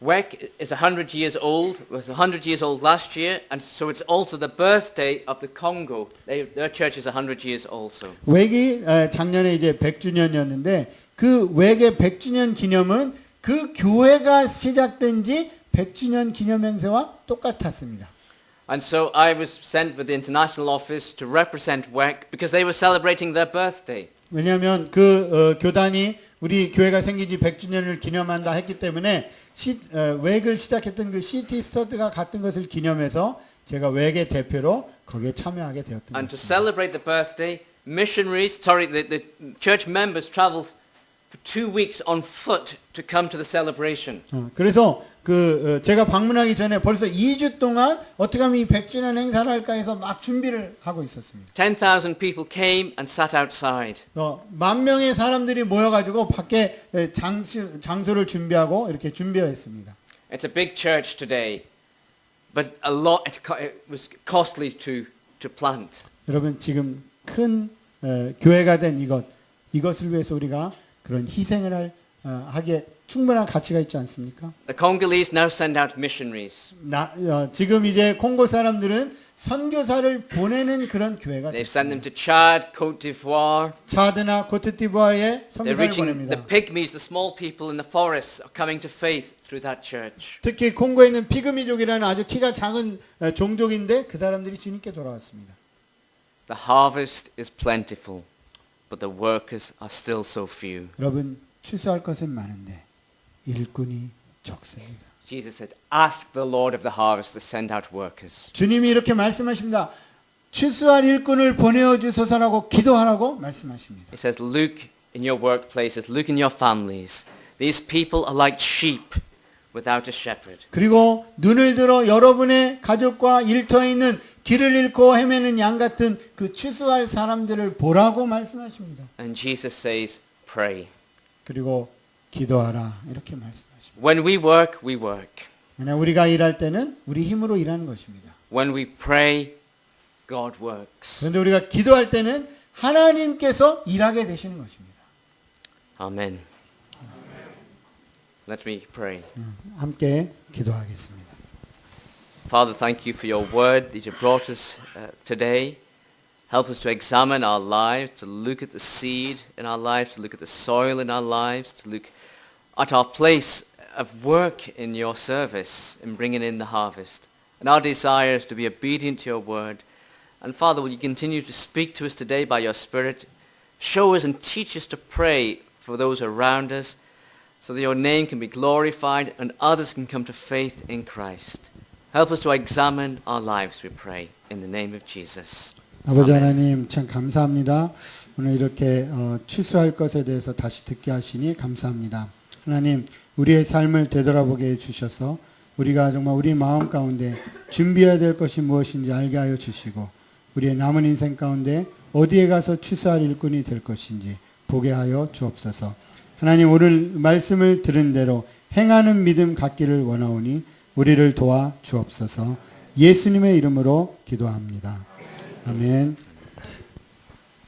WEC is 100 years old, was 100 years old last year, and so it's also the birthday of the Congo. Their church is 100 years also. 웩이 작년에 이제 100주년이었는데 그 웩의 100주년 기념은 그 교회가 시작된 지 100주년 기념 행사와 똑같았습니다. And so I was sent with the international office to represent WEC because they were celebrating their birthday. 왜냐하면 교단이 우리 교회가 생긴 지 100주년을 기념한다 했기 때문에 웩을 시작했던 그 시티 스터드가 같은 것을 기념해서 제가 웩의 대표로 거기에 참여하게 되었던 And to 것입니다. celebrate the birthday, the church members traveled for 2 weeks on foot to come to the celebration. 그래서 제가 방문하기 전에 벌써 2주 동안 어떻게 하면 이 100주년 행사를 할까 해서 막 준비를 하고 있었습니다. 10,000 people came and sat outside. 10,000명의 사람들이 모여가지고 밖에 장소를 준비하고 이렇게 준비를 했습니다. It's a big church today, but it was costly to plant. 여러분 지금 큰 교회가 된 이것을 위해서 우리가 그런 희생을 하기에 충분한 가치가 있지 않습니까? The Congolese now send out missionaries. 지금 이제 콩고 사람들은 선교사를 보내는 그런 교회가 They've sent them 됐습니다. to Chad, Cote d'Ivoire. 차드나 코트디부아르에 They're 선교사를 reaching 보냅니다. the pygmies, the small people in the forests are coming to faith through that church. 특히 콩고에 있는 피그미족이라는 아주 키가 작은 종족인데 그 사람들이 주님께 돌아왔습니다. The harvest is plentiful, but the workers are still so few. 여러분 추수할 것은 많은데 일꾼이 적습니다. Jesus said, ask the Lord of the harvest to send out workers. 주님이 이렇게 말씀하십니다. 추수할 일꾼을 보내어 주소서라고 기도하라고 말씀하십니다. He says, look in your workplaces, look in your families. These people are like sheep without a shepherd. 그리고 눈을 들어 여러분의 가족과 일터에 있는 길을 잃고 헤매는 양 같은 그 추수할 사람들을 보라고 말씀하십니다. And Jesus says, pray. 그리고 기도하라 이렇게 말씀하십니다. When we work, we work. 만약 우리가 일할 때는 우리 힘으로 일하는 것입니다. When we pray, God works. 그런데 우리가 기도할 때는 하나님께서 일하게 되시는 것입니다. Amen. Let me pray. 함께 기도하겠습니다. Father, thank you for your word that you brought us today. Help us to examine our lives, to look at the seed in our lives, to look at the soil in our lives, to look at our place of work in your service in bringing in the harvest. And our desire is to be obedient to your word. And Father, will you continue to speak to us today by your Spirit? Show us and teach us to pray for those around us so that your name can be glorified and others can come to faith in Christ. Help us to examine our lives, we pray, in the name of Jesus. 아버지 하나님 참 감사합니다. 오늘 이렇게 추수할 것에 대해서 다시 듣게 하시니 감사합니다. 하나님 우리의 삶을 되돌아보게 해주셔서 우리가 정말 우리 마음 가운데 준비해야 될 것이 무엇인지 알게 하여 주시고 우리의 남은 인생 가운데 어디에 가서 추수할 일꾼이 될 것인지 보게 하여 주옵소서. 하나님 오늘 말씀을 들은 대로 행하는 믿음 갖기를 원하오니 우리를 도와 주옵소서. 예수님의 이름으로 기도합니다. 아멘.